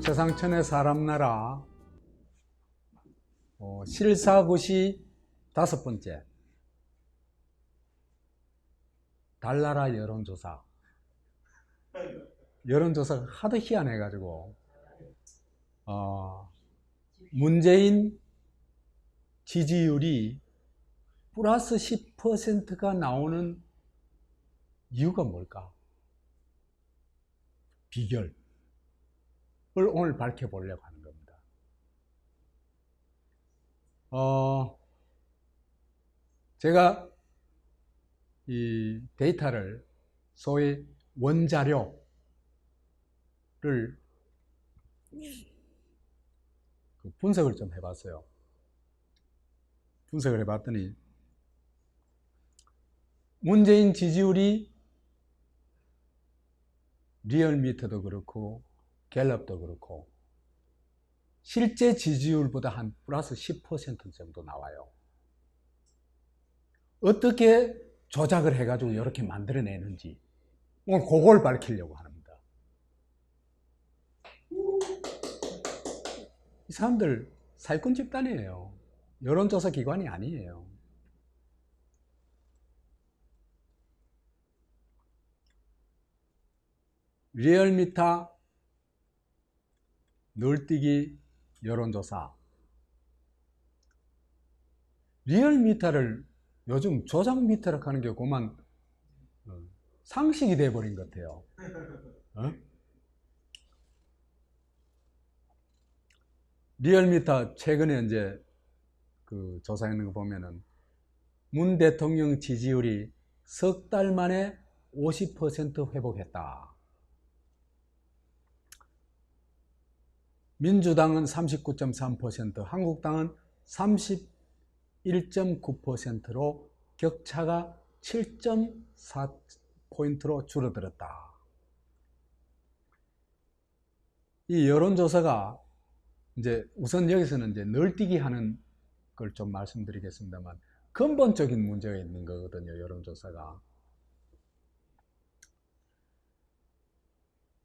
최상천의 사람나라 실사굿이 5번째 달나라 여론조사. 여론조사가 하도 희한해가지고 문재인 지지율이 플러스 10%가 나오는 이유가 뭘까? 비결을 오늘 밝혀보려고 하는 겁니다. 제가 이 데이터를 소위 원자료를 분석을 좀 해봤어요. 분석을 해봤더니 문재인 지지율이 리얼미터도 그렇고 갤럽도 그렇고 실제 지지율보다 한 플러스 10% 정도 나와요. 어떻게 조작을 해가지고 이렇게 만들어내는지 오늘 그걸 밝히려고 합니다. 이 사람들 사기꾼 집단이에요. 여론조사 기관이 아니에요. 리얼미터 널뛰기 여론조사. 리얼미터를 요즘 조작미터라고 하는 게 그만 상식이 돼버린 것 같아요. 리얼미터 최근에 이제 그 조사하는 거 보면은 문 대통령 지지율이 석 달 만에 50% 회복했다. 민주당은 39.3%, 한국당은 31.9%로 격차가 7.4포인트로 줄어들었다. 이 여론조사가 이제 우선 여기서는 이제 널뛰기 하는 걸 좀 말씀드리겠습니다만 근본적인 문제가 있는 거거든요. 여론조사가.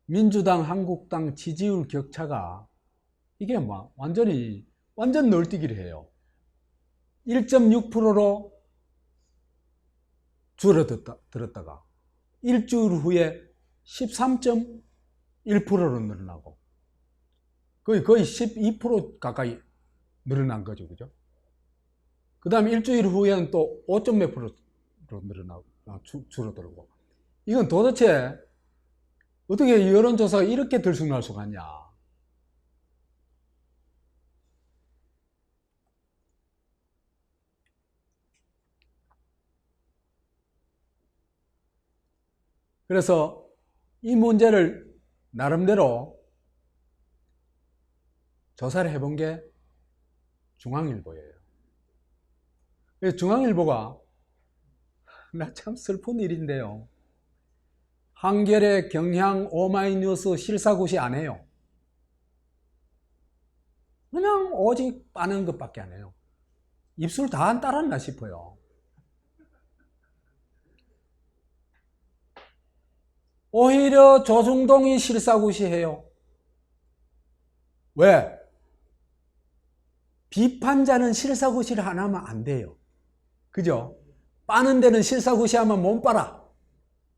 민주당, 한국당 지지율 격차가 이게 완전 널뛰기를 해요. 1.6%로 줄어들었다가 일주일 후에 13.1%로 늘어나고 거의 12% 가까이 늘어난 거죠. 그죠? 그 다음에 일주일 후에는 또 5몇 %로 줄어들고. 이건 도대체 어떻게 여론조사가 이렇게 들쑥날 수가 있냐. 그래서 이 문제를 나름대로 조사를 해본 게 중앙일보예요. 중앙일보가 나 참 슬픈 일인데요. 한겨레, 경향, 오마이뉴스 실사굿이 안 해요. 그냥 오직 빠는 것밖에 안 해요. 입술 다 안 따랐나 싶어요. 오히려 조중동이 실사굿이 해요. 왜? 비판자는 실사굿이를 안 하면 안 돼요. 그죠? 빠는 데는 실사굿이 하면 못 빨아.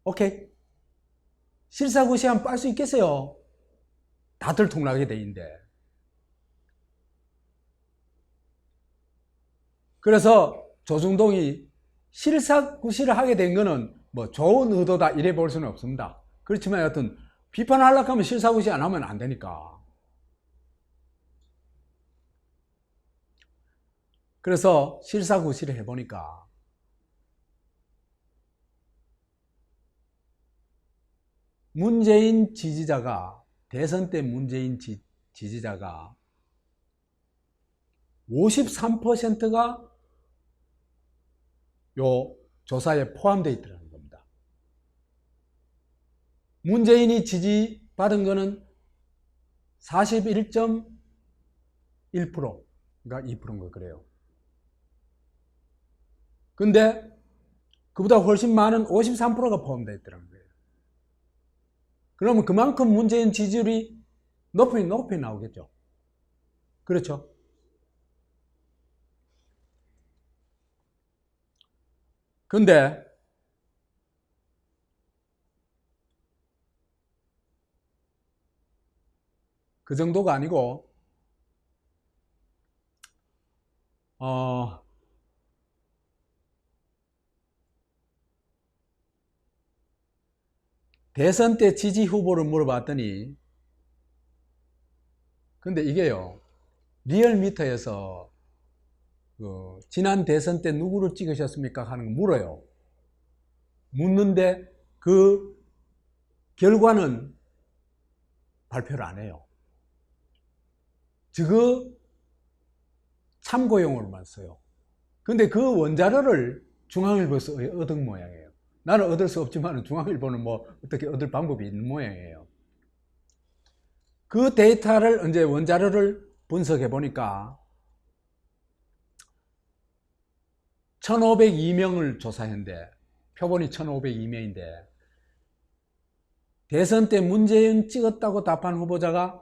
오케이? 실사굿이 하면 빨 수 있겠어요? 다 들통나게 돼 있는데. 그래서 조중동이 실사굿이를 하게 된 거는 뭐 좋은 의도다 이래 볼 수는 없습니다. 그렇지만 여하튼 비판하려고 하면 실사굿이 안 하면 안 되니까. 그래서 실사굿이를 해보니까 문재인 지지자가 대선 때 문재인 지지자가 53%가 요 조사에 포함되어 있더라는 겁니다. 문재인이 지지받은 거는 41.1%, 그러니까 2%인가 그래요. 근데 그보다 훨씬 많은 53%가 포함되어 있더라는 거예요. 그러면 그만큼 문재인 지지율이 높이 나오겠죠. 그렇죠? 근데 그 정도가 아니고 대선 때 지지 후보를 물어봤더니 근데 이게요 리얼미터에서 지난 대선 때 누구를 찍으셨습니까? 하는 거 물어요. 묻는데 그 결과는 발표를 안 해요. 저거 참고용으로만 써요. 근데 그 원자료를 중앙일보에서 얻은 모양이에요. 나는 얻을 수 없지만 중앙일보는 뭐 어떻게 얻을 방법이 있는 모양이에요. 그 데이터를 이제 원자료를 분석해 보니까 1502명을 조사했는데 표본이 1502명인데 대선 때 문재인 찍었다고 답한 후보자가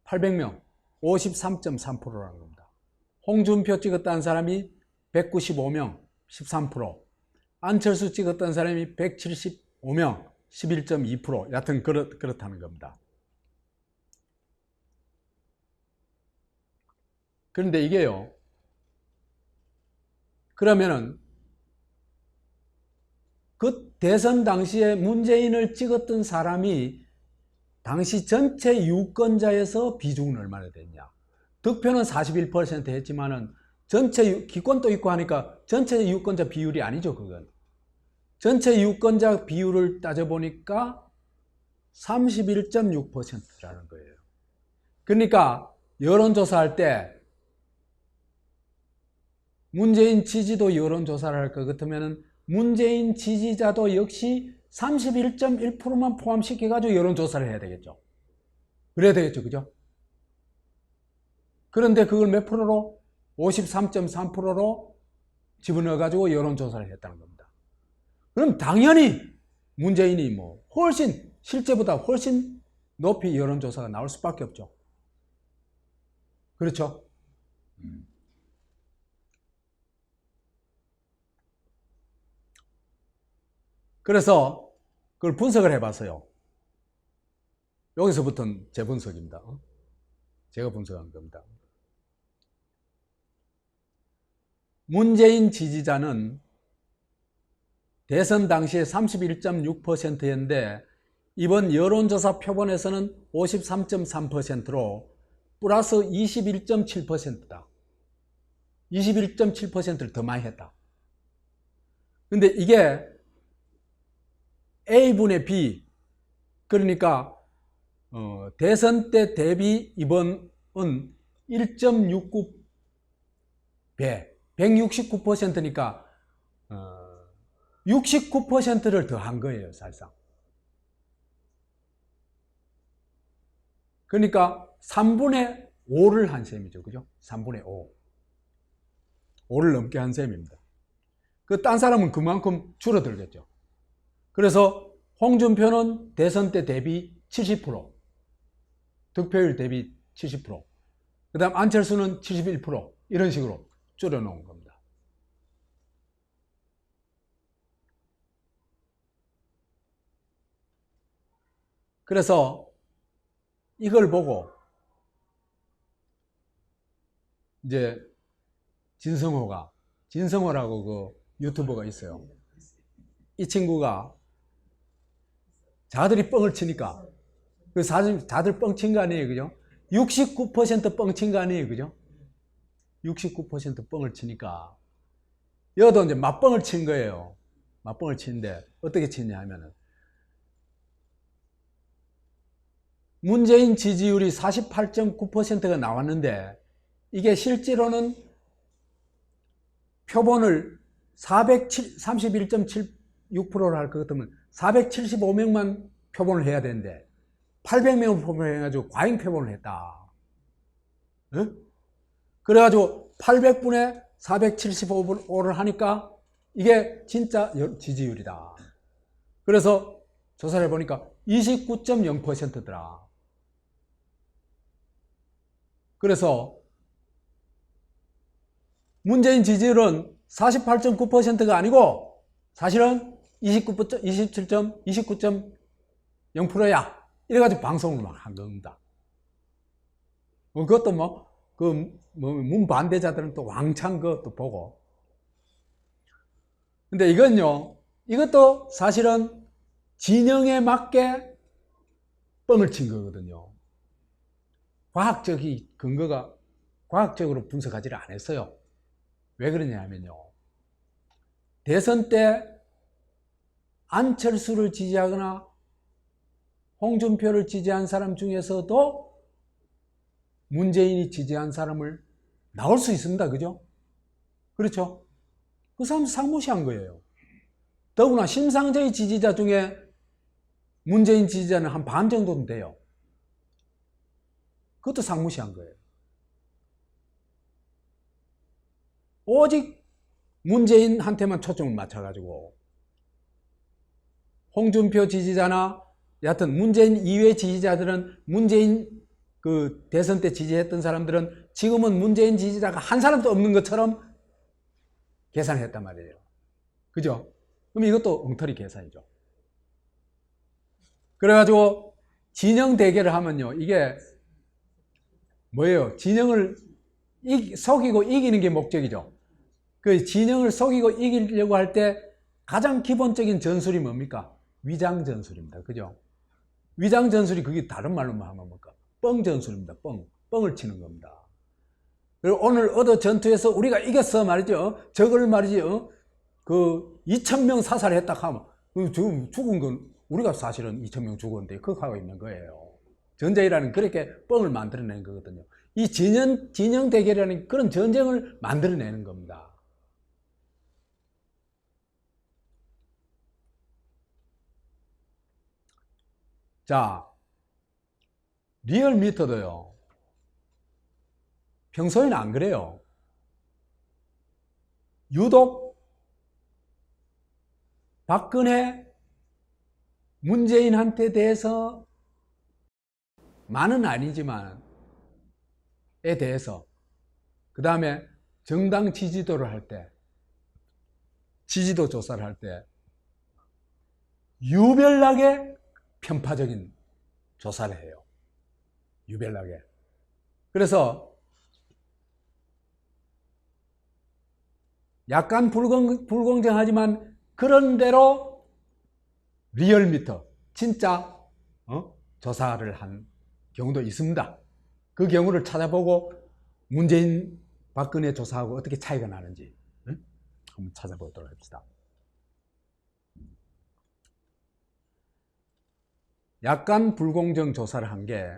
800명 53.3%라는 겁니다. 홍준표 찍었다는 사람이 195명 13%, 안철수 찍었다는 사람이 175명 11.2%, 여하튼 그렇다는 겁니다. 그런데 이게요 그러면은 그 대선 당시에 문재인을 찍었던 사람이 당시 전체 유권자에서 비중은 얼마나 됐냐. 득표는 41% 했지만은 전체 기권도 있고 하니까 전체 유권자 비율이 아니죠, 그건. 전체 유권자 비율을 따져보니까 31.6%라는 거예요. 그러니까 여론조사할 때 문재인 지지도 여론조사를 할 것 같으면 문재인 지지자도 역시 31.1%만 포함시켜가지고 여론조사를 해야 되겠죠. 그래야 되겠죠. 그죠? 그런데 그걸 몇 프로로? 53.3%로 집어넣어가지고 여론조사를 했다는 겁니다. 그럼 당연히 문재인이 뭐 훨씬, 실제보다 훨씬 높이 여론조사가 나올 수밖에 없죠. 그렇죠? 그래서 그걸 분석을 해봤어요. 여기서부터는 제 분석입니다. 제가 분석한 겁니다. 문재인 지지자는 대선 당시에 31.6%였는데 이번 여론조사 표본에서는 53.3%로 플러스 21.7%다. 21.7%를 더 많이 했다. 근데 이게 A분의 B, 그러니까 대선 때 대비 이번은 1.69배, 169%니까 69%를 더 한 거예요, 사실상. 그러니까 3분의 5를 한 셈이죠, 그죠? 3분의 5. 5를 넘게 한 셈입니다. 그 딴 사람은 그만큼 줄어들겠죠. 그래서 홍준표는 대선 때 대비 70%, 득표율 대비 70%, 그 다음 안철수는 71%, 이런 식으로 줄여놓은 겁니다. 그래서 이걸 보고 이제 진성호라고 그 유튜버가 있어요. 이 친구가 자들이 뻥을 치니까 그 사실 다들 뻥친 거 아니에요, 그죠? 69% 뻥친 거 아니에요, 그죠? 69% 뻥을 치니까 여도 이제 맞뻥을 친 거예요. 맞뻥을 치는데 어떻게 치냐 하면은 문재인 지지율이 48.9%가 나왔는데 이게 실제로는 표본을 31.76%를 할 것 같으면 475명만 표본을 해야 되는데 800명을 표본을 해가지고 과잉 표본을 했다. 응? 그래가지고 800분의 475를 하니까 이게 진짜 지지율이다. 그래서 조사를 해보니까 29.0%더라. 그래서 문재인 지지율은 48.9%가 아니고 사실은 29.0%야. 이래가지고 방송을 막 한 겁니다. 그것도 문 반대자들은 또 왕창 그것도 보고. 근데 이것도 사실은 진영에 맞게 뻥을 친 거거든요. 과학적인 근거가, 과학적으로 분석하지를 않았어요. 왜 그러냐면요. 대선 때 안철수를 지지하거나 홍준표를 지지한 사람 중에서도 문재인이 지지한 사람을 나올 수 있습니다. 그죠? 그렇죠? 그 사람 상무시한 거예요. 더구나 심상정의 지지자 중에 문재인 지지자는 한 반 정도는 돼요. 그것도 상무시한 거예요. 오직 문재인한테만 초점을 맞춰가지고 홍준표 지지자나 여하튼 문재인 이외 지지자들은 문재인 그 대선 때 지지했던 사람들은 지금은 문재인 지지자가 한 사람도 없는 것처럼 계산을 했단 말이에요. 그죠? 그럼 이것도 엉터리 계산이죠. 그래가지고 진영 대결을 하면요. 이게 뭐예요? 진영을 속이고 이기는 게 목적이죠. 그 진영을 속이고 이기려고 할 때 가장 기본적인 전술이 뭡니까? 위장 전술입니다. 그죠? 위장 전술이 그게 다른 말로 하면 뭡니까? 뻥 전술입니다. 뻥을 치는 겁니다. 그리고 오늘 어느 전투에서 우리가 이겼어 말이죠. 적을 말이죠. 그 2,000명 사살했다 하면 지금 죽은 건 우리가 사실은 2,000명 죽었는데 그거 하고 있는 거예요. 전쟁이라는 그렇게 뻥을 만들어내는 거거든요. 이 진영 대결이라는 그런 전쟁을 만들어내는 겁니다. 자, 리얼미터도요. 평소에는 안 그래요. 유독 박근혜, 문재인한테 대해서 많은 아니지만 에 대해서 그 다음에 정당 지지도를 할 때 지지도 조사를 할 때 유별나게 편파적인 조사를 해요. 유별나게. 그래서 약간 불공정하지만 그런대로 리얼미터 진짜 조사를 한 경우도 있습니다. 그 경우를 찾아보고 문재인, 박근혜 조사하고 어떻게 차이가 나는지 한번 찾아보도록 합시다. 약간 불공정 조사를 한 게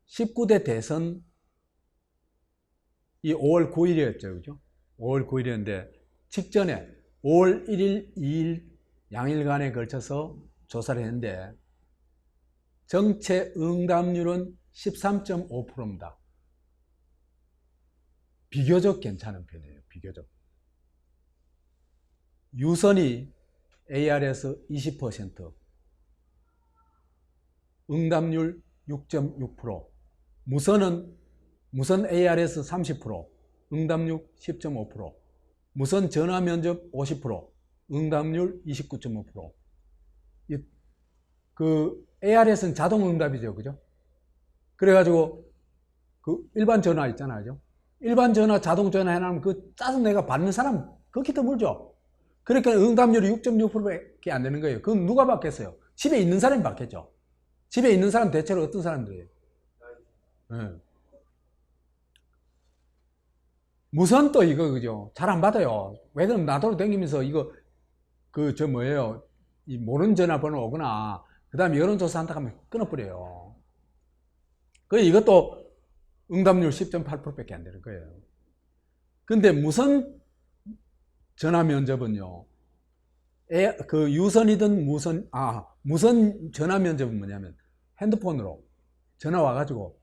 19대 대선 이 5월 9일이었죠. 그죠? 5월 9일이었는데 직전에 5월 1일, 2일 양일간에 걸쳐서 조사를 했는데 정체 응답률은 13.5%입니다. 비교적 괜찮은 편이에요. 비교적. 유선이 ARS 20%, 응답률 6.6%, 무선 ARS 30%, 응답률 10.5%, 무선 전화 면접 50%, 응답률 29.5%. 그 ARS는 자동 응답이죠. 그죠? 그래가지고 그 일반 전화 있잖아요. 일반 전화 자동 전화 해놓으면 그 짜증 내가 받는 사람 그렇게 드물죠. 그러니까 응답률이 6.6%밖에 안 되는 거예요. 그건 누가 받겠어요? 집에 있는 사람이 받겠죠. 집에 있는 사람 대체로 어떤 사람들이에요? 네. 무선도 이거 그죠? 잘 안 받아요. 왜 그러면 나도로 다니면서 이거 뭐예요? 이 모르는 전화번호 오거나 그 다음에 여론조사 한다 하면 끊어버려요. 이것도 응답률 10.8%밖에 안 되는 거예요. 근데 무선 전화 면접은요, 그 유선이든 무선 전화 면접은 뭐냐면 핸드폰으로 전화 와가지고,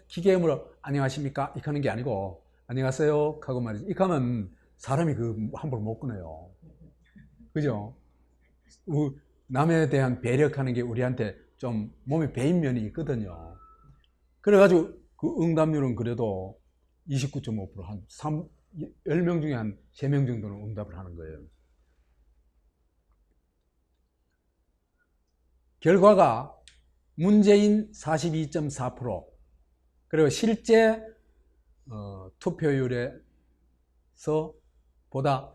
기계음으로 안녕하십니까? 이렇게 하는 게 아니고, 안녕하세요? 하고 말이지. 이렇게 하면 사람이 함부로 못 끊어요. 그죠? 남에 대한 배려하는 게 우리한테 좀 몸에 배인 면이 있거든요. 그래가지고 그 응답률은 그래도 29.5%, 한 10명 중에 한 3명 정도는 응답을 하는 거예요. 결과가 문재인 42.4%, 그리고 실제 투표율에서 보다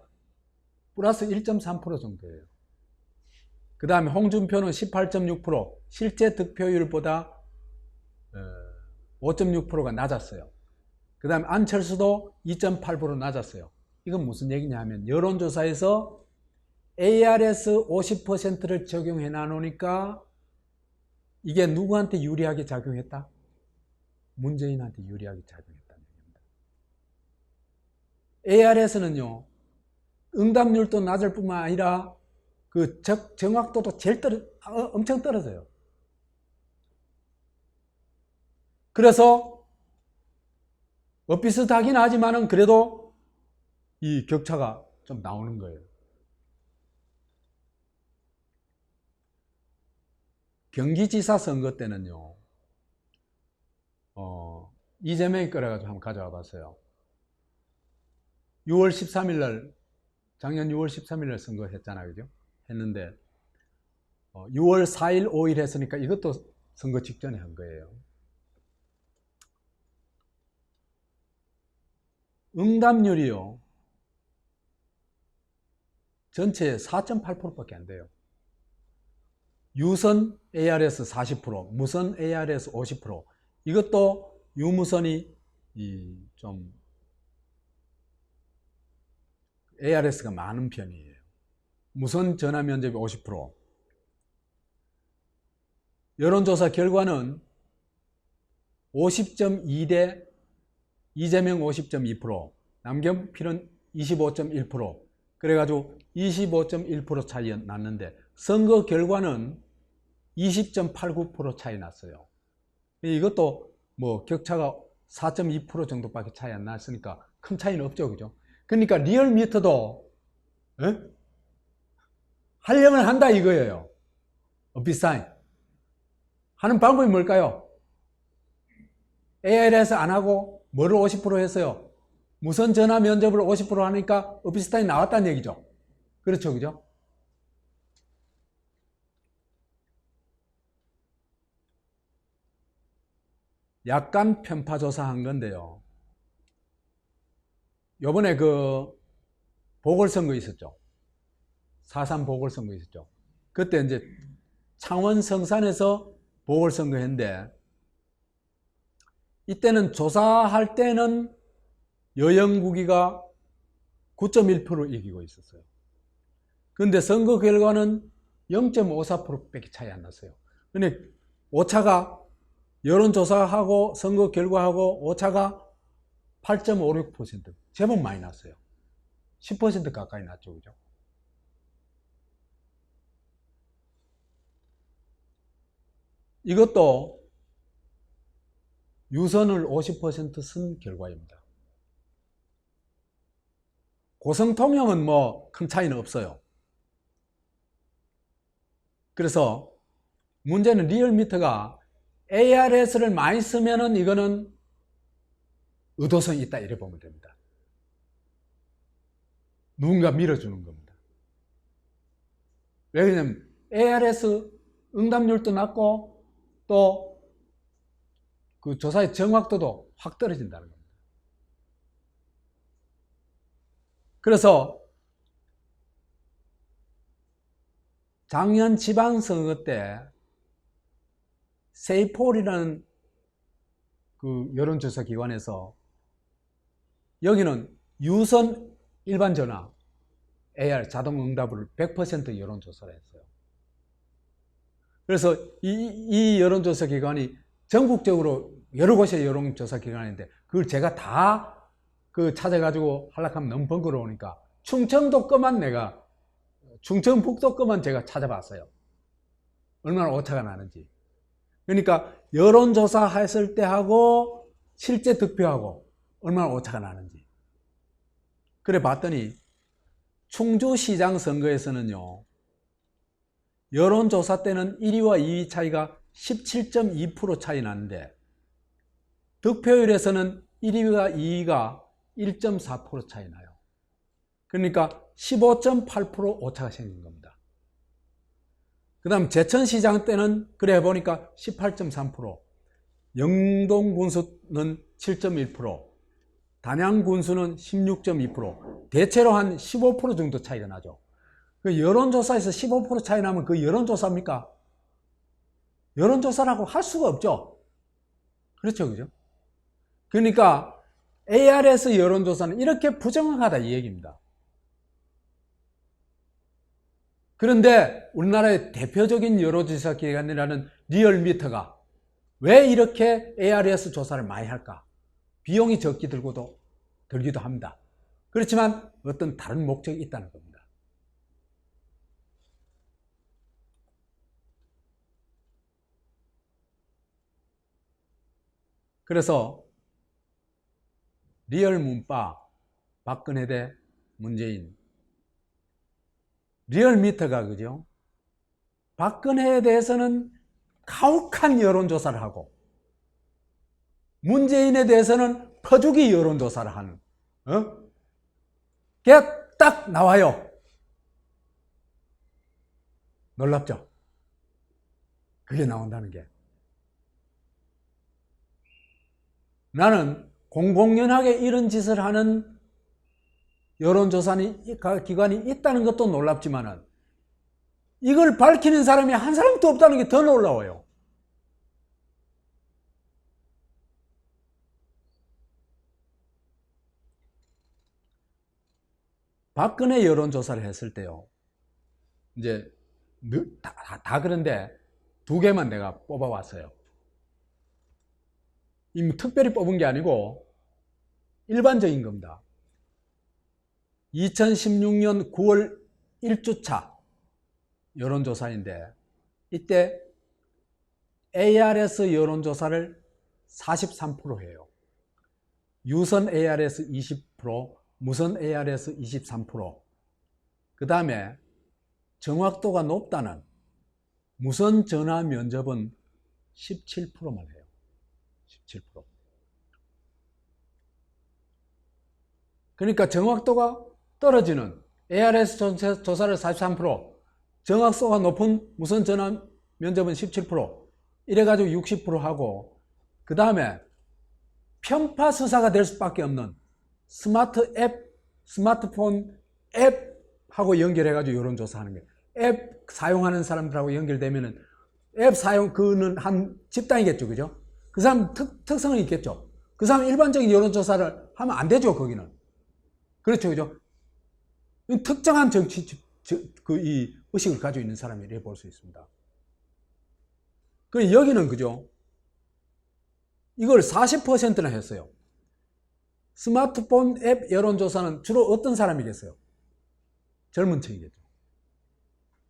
플러스 1.3% 정도예요. 그 다음에 홍준표는 18.6%, 실제 득표율보다 5.6%가 낮았어요. 그 다음에 안철수도 2.8% 낮았어요. 이건 무슨 얘기냐 하면 여론조사에서 ARS 50%를 적용해 놔놓으니까 이게 누구한테 유리하게 작용했다? 문재인한테 유리하게 작용했다는 얘기입니다. ARS는요, 응답률도 낮을 뿐만 아니라 그 정확도도 엄청 떨어져요. 그래서 비슷하긴 하지만은 그래도 이 격차가 좀 나오는 거예요. 경기지사 선거 때는요, 이재명이 끌어가지고 한번 가져와 봤어요. 6월 13일 날, 작년 6월 13일 날 선거했잖아요. 그죠? 했는데, 6월 4일, 5일 했으니까 이것도 선거 직전에 한 거예요. 응답률이요, 전체 4.8%밖에 안 돼요. 유선 ARS 40%, 무선 ARS 50%. 이것도 유무선이 좀 ARS가 많은 편이에요. 무선 전화 면접이 50%. 여론조사 결과는 50.2대 이재명 50.2%, 남경필은 25.1%. 그래가지고 25.1% 차이 났는데 선거 결과는 20.89% 차이 났어요. 이것도 뭐 격차가 4.2% 정도밖에 차이 안 났으니까 큰 차이는 없죠. 그죠? 그러니까 리얼미터도 하려면 한다 이거예요. 비슷한 하는 방법이 뭘까요? ARS 안 하고 뭐를 50% 했어요? 무선 전화 면접을 50% 하니까 비슷하게 나왔다는 얘기죠. 그렇죠, 그죠? 약간 편파조사 한 건데요. 요번에 그 보궐선거 있었죠. 4.3 보궐선거 있었죠. 그때 이제 창원 성산에서 보궐선거 했는데, 이때는 조사할 때는 여영국이가 9.1% 이기고 있었어요. 그런데 선거 결과는 0.54%밖에 차이 안 났어요. 근데 오차가 여론조사하고 선거 결과하고 오차가 8.56%, 제법 많이 났어요. 10% 가까이 났죠. 그죠? 이것도 유선을 50% 쓴 결과입니다. 고성통영은 뭐 큰 차이는 없어요. 그래서 문제는 리얼미터가 ARS를 많이 쓰면은 이거는 의도성이 있다 이래 보면 됩니다. 누군가 밀어주는 겁니다. 왜 그러냐면 ARS 응답률도 낮고 또 그 조사의 정확도도 확 떨어진다는 겁니다. 그래서 작년 지방선거 때 세이폴이라는 그 여론조사 기관에서 여기는 유선 일반 전화 AR 자동 응답을 100% 여론조사를 했어요. 그래서 이 여론조사 기관이 전국적으로 여러 곳의 여론조사 기관인데 그걸 제가 다 그 찾아가지고 하려면 너무 번거로우니까 충청도 충청북도 거만 제가 찾아봤어요. 얼마나 오차가 나는지. 그러니까 여론조사 했을 때 하고 실제 득표하고 얼마나 오차가 나는지. 그래 봤더니 충주시장 선거에서는요, 여론조사 때는 1위와 2위 차이가 17.2% 차이 나는데 득표율에서는 1위와 2위가 1.4% 차이 나요. 그러니까 15.8% 오차가 생긴 겁니다. 그 다음 제천시장 때는 그래 해보니까 18.3%, 영동군수는 7.1%, 단양군수는 16.2%, 대체로 한 15% 정도 차이가 나죠. 그 여론조사에서 15% 차이 나면 그 여론조사입니까? 여론조사라고 할 수가 없죠. 그렇죠, 그죠? 그러니까 ARS 여론조사는 이렇게 부정확하다 이 얘기입니다. 그런데 우리나라의 대표적인 여론조사 기관이라는 리얼미터가 왜 이렇게 ARS 조사를 많이 할까? 비용이 적게 들기도 합니다. 그렇지만 어떤 다른 목적이 있다는 겁니다. 그래서 리얼 문바, 박근혜 대 문재인. 리얼미터가 그죠? 박근혜에 대해서는 가혹한 여론조사를 하고 문재인에 대해서는 퍼주기 여론조사를 하는 게 딱 나와요. 놀랍죠? 그게 나온다는 게. 나는 공공연하게 이런 짓을 하는 여론조사 기관이 있다는 것도 놀랍지만은 이걸 밝히는 사람이 한 사람도 없다는 게 더 놀라워요. 박근혜 여론조사를 했을 때요. 이제 다 그런데 두 개만 내가 뽑아왔어요. 특별히 뽑은 게 아니고 일반적인 겁니다. 2016년 9월 1주차 여론조사인데 이때 ARS 여론조사를 43% 해요. 유선 ARS 20%, 무선 ARS 23%. 그 다음에 정확도가 높다는 무선 전화 면접은 17%만 해요. 17%. 그러니까 정확도가 떨어지는 ARS 조사를 43%, 정확도가 높은 무선 전화 면접은 17%, 이래가지고 60% 하고, 그 다음에 편파 수사가 될 수밖에 없는 스마트폰 앱하고 연결해가지고 여론조사하는 거예요. 앱 사용하는 사람들하고 연결되면은 앱 사용, 그는 한 집단이겠죠, 그죠? 그 사람 특성이 있겠죠. 그 사람 일반적인 여론조사를 하면 안 되죠, 거기는. 그렇죠, 그죠? 특정한 이 의식을 가지고 있는 사람이라 볼 수 있습니다. 그 여기는 그죠? 이걸 40%나 했어요. 스마트폰 앱 여론조사는 주로 어떤 사람이겠어요? 젊은 층이겠죠.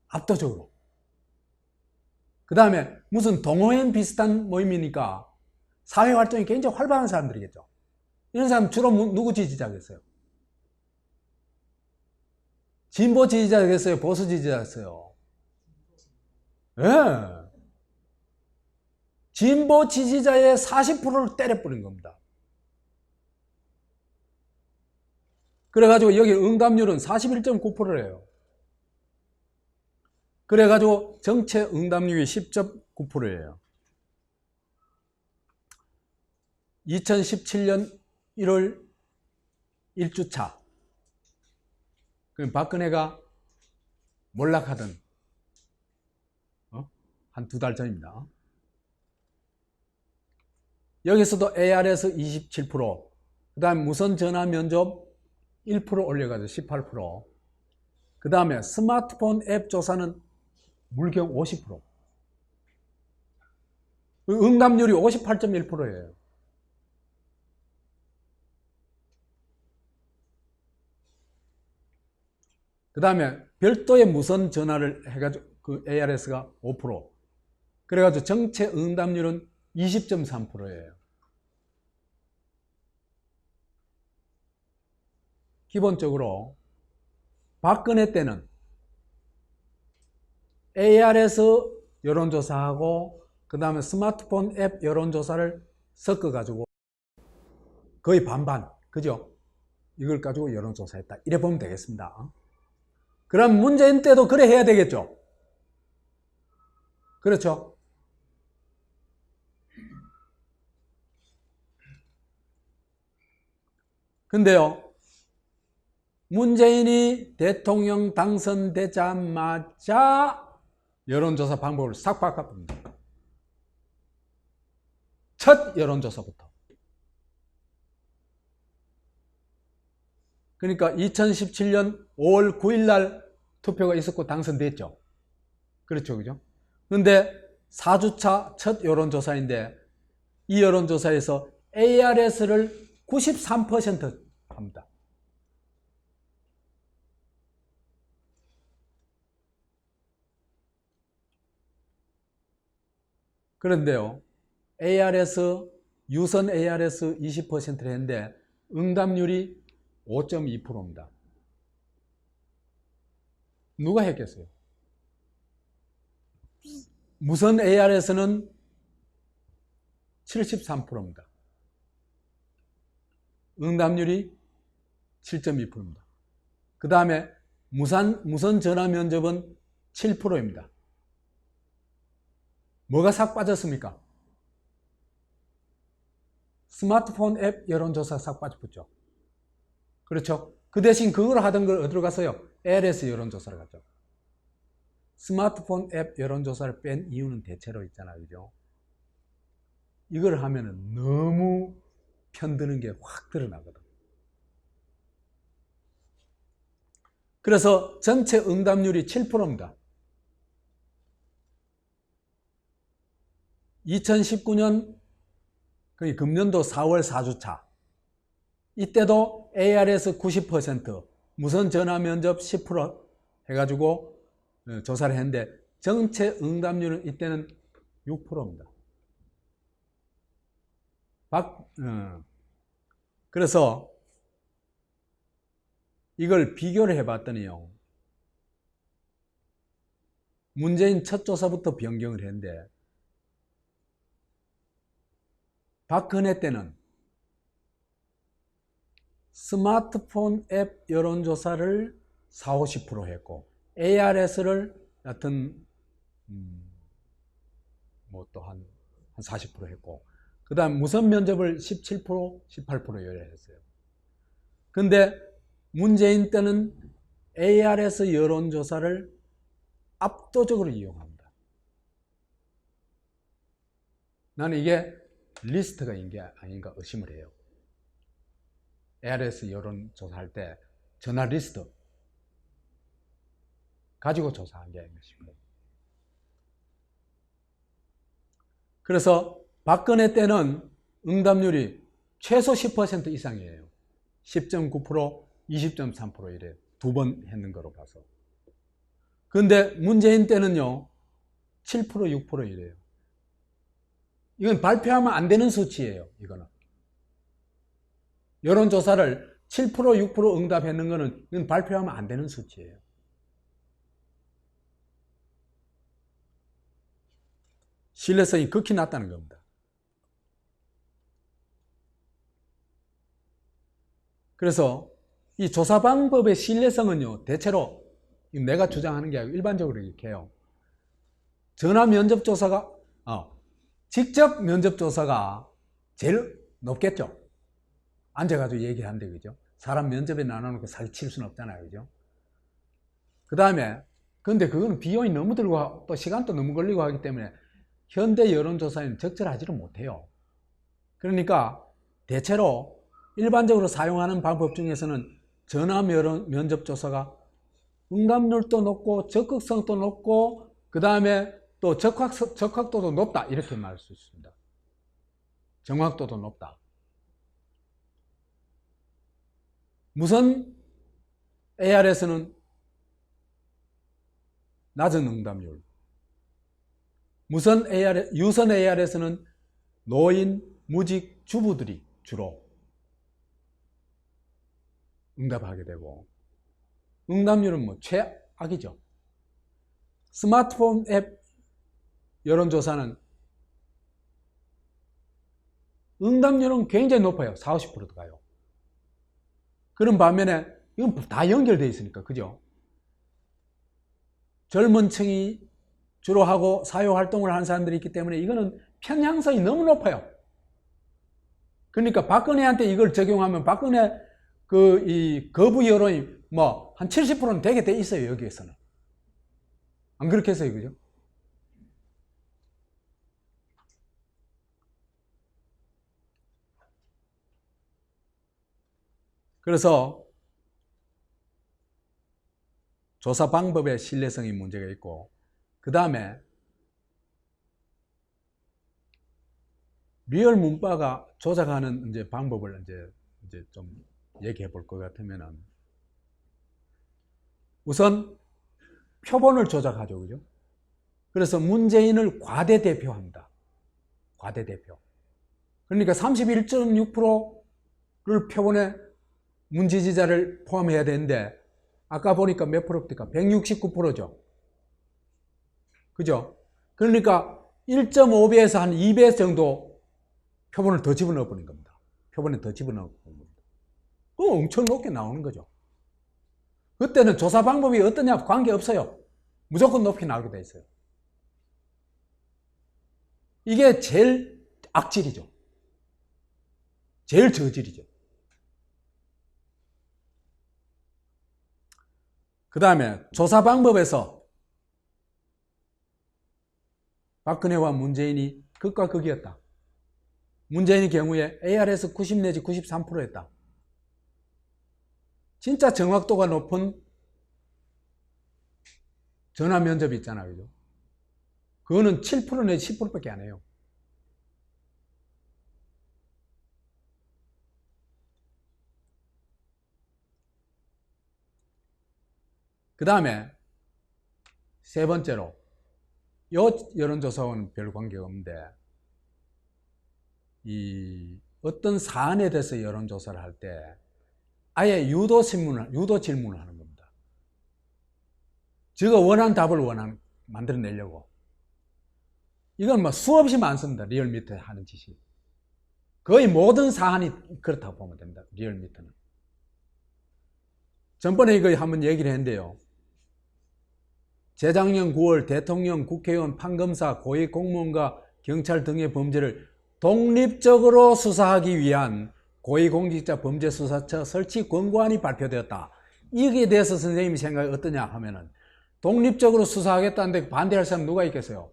압도적으로. 그 다음에 무슨 동호회 비슷한 모임이니까 사회활동이 굉장히 활발한 사람들이겠죠. 이런 사람 주로 누구 지지자겠어요? 진보 지지자겠어요? 보수 지지자겠어요? 예. 네. 진보 지지자의 40%를 때려버린 겁니다. 그래가지고 여기 응답률은 41.9%예요. 그래가지고 전체 응답률이 10.9%예요. 2017년 1월 1주차. 그럼 박근혜가 몰락하던 한 두 달 전입니다. 여기서도 ARS 27%, 그 다음 무선 전화 면접 1% 올려가지고 18%, 그 다음에 스마트폰 앱 조사는 물경 50%, 응답률이 58.1%예요. 그 다음에 별도의 무선 전화를 해가지고 그 ARS가 5%, 그래가지고 전체 응답률은 20.3%예요. 기본적으로 박근혜 때는 ARS 여론조사하고 그 다음에 스마트폰 앱 여론조사를 섞어가지고 거의 반반, 그죠? 이걸 가지고 여론조사했다. 이래 보면 되겠습니다. 그럼 문재인 때도 그래 해야 되겠죠? 그렇죠? 근데요, 문재인이 대통령 당선되자마자 여론조사 방법을 싹 바꿨습니다. 첫 여론조사부터. 그러니까 2017년 5월 9일 날 투표가 있었고 당선됐죠. 그렇죠, 그죠? 근데 4주차 첫 여론조사인데 이 여론조사에서 ARS를 93% 합니다. 그런데요, 유선 ARS 20%를 했는데 응답률이 5.2%입니다. 누가 했겠어요? 무선 ARS는 73%입니다. 응답률이 7.2%입니다. 그 다음에 무선 전화 면접은 7%입니다. 뭐가 싹 빠졌습니까? 스마트폰 앱 여론조사 싹 빠졌죠. 그렇죠? 그 대신 그걸 하던 걸 어디로 갔어요? LS 여론조사를 갔죠. 스마트폰 앱 여론조사를 뺀 이유는 대체로 있잖아요. 그죠? 이걸 하면은 너무 편드는 게 확 드러나거든. 그래서 전체 응답률이 7%입니다. 2019년 금년도 4월 4주차 이때도 ARS 90%, 무선 전화 면접 10% 해가지고 조사를 했는데 전체 응답률은 이때는 6%입니다. 그래서 이걸 비교를 해봤더니요, 문재인 첫 조사부터 변경을 했는데 박근혜 때는 스마트폰 앱 여론조사를 40~50% 했고 ARS를 여하튼 뭐 또 한 40% 했고 그 다음 무선 면접을 17%, 18% 열했어요. 근데 문재인 때는 ARS 여론조사를 압도적으로 이용합니다. 나는 이게 리스트가 인 게 아닌가 의심을 해요. ARS 여론조사할 때 전화 리스트 가지고 조사한 게 아닌가 싶어요. 그래서 박근혜 때는 응답률이 최소 10% 이상이에요. 10.9%, 20.3% 이래 두 번 했는 거로 봐서. 그런데 문재인 때는요 7%, 6% 이래요. 이건 발표하면 안 되는 수치예요. 이거는 여론조사를 7%, 6% 응답했는 거는 이건 발표하면 안 되는 수치예요. 신뢰성이 극히 낮다는 겁니다. 그래서 이 조사 방법의 신뢰성은요 대체로 내가 주장하는 게 아니고 일반적으로 이렇게 해요. 전화 면접 조사가 직접 면접 조사가 제일 높겠죠. 앉아가지고 얘기하는데, 그죠? 사람 면접에 나눠놓고 사기 칠 수는 없잖아요, 그죠? 그 다음에 근데 그거는 비용이 너무 들고 또 시간도 너무 걸리고 하기 때문에 현대 여론조사에는 적절하지를 못해요. 그러니까 대체로 일반적으로 사용하는 방법 중에서는 전화 면접 조사가 응답률도 높고 적극성도 높고 그 다음에 또 적확도도 높다 이렇게 말할 수 있습니다. 정확도도 높다. 무선 ARS는 낮은 응답률, 유선 ARS는 노인, 무직, 주부들이 주로 응답하게 되고 응답률은 뭐 최악이죠. 스마트폰 앱 여론조사는 응답률은 굉장히 높아요. 40, 50%도 가요. 그런 반면에 이건 다 연결되어 있으니까, 그죠? 젊은 층이 주로 하고 사회활동을 하는 사람들이 있기 때문에 이거는 편향성이 너무 높아요. 그러니까 박근혜한테 이걸 적용하면 박근혜 이 거부 여론이 뭐 한 70%는 되게 돼 있어요. 여기에서는. 안 그렇겠어요, 그죠? 그래서 조사 방법의 신뢰성이 문제가 있고, 그 다음에 리얼 문바가 조작하는 이제 방법을 이제 좀 얘기해 볼 것 같으면은, 우선 표본을 조작하죠, 그죠? 그래서 문재인을 과대대표합니다. 과대대표. 그러니까 31.6%를 표본에 문지지자를 포함해야 되는데, 아까 보니까 몇 프로입니까? 169%죠. 그죠? 그러니까 1.5배에서 한 2배 정도 표본을 더 집어넣어 버린 겁니다. 표본에 더 집어넣어 버린 겁니다. 엄청 높게 나오는 거죠. 그때는 조사 방법이 어떠냐 관계없어요. 무조건 높게 나오게 돼 있어요. 이게 제일 악질이죠. 제일 저질이죠. 그 다음에 조사 방법에서 박근혜와 문재인이 극과 극이었다. 문재인의 경우에 ARS 90 내지 93%였다. 진짜 정확도가 높은 전화 면접이 있잖아요, 그죠? 그거는 7% 내지 10%밖에 안 해요. 그 다음에 세 번째로, 요 여론조사와는 별 관계가 없는데, 어떤 사안에 대해서 여론조사를 할 때 아예 유도 질문을 하는 겁니다. 제가 원하는 답을 만들어내려고. 이건 뭐 수없이 많습니다. 리얼미터 하는 짓이. 거의 모든 사안이 그렇다고 보면 됩니다. 리얼미터는. 전번에 이거 한번 얘기를 했는데요. 재작년 9월 대통령, 국회의원, 판검사, 고위공무원과 경찰 등의 범죄를 독립적으로 수사하기 위한 고위공직자범죄수사처 설치 권고안이 발표되었다. 이게 대해서 선생님이 생각이 어떠냐 하면은, 독립적으로 수사하겠다는데 반대할 사람 누가 있겠어요?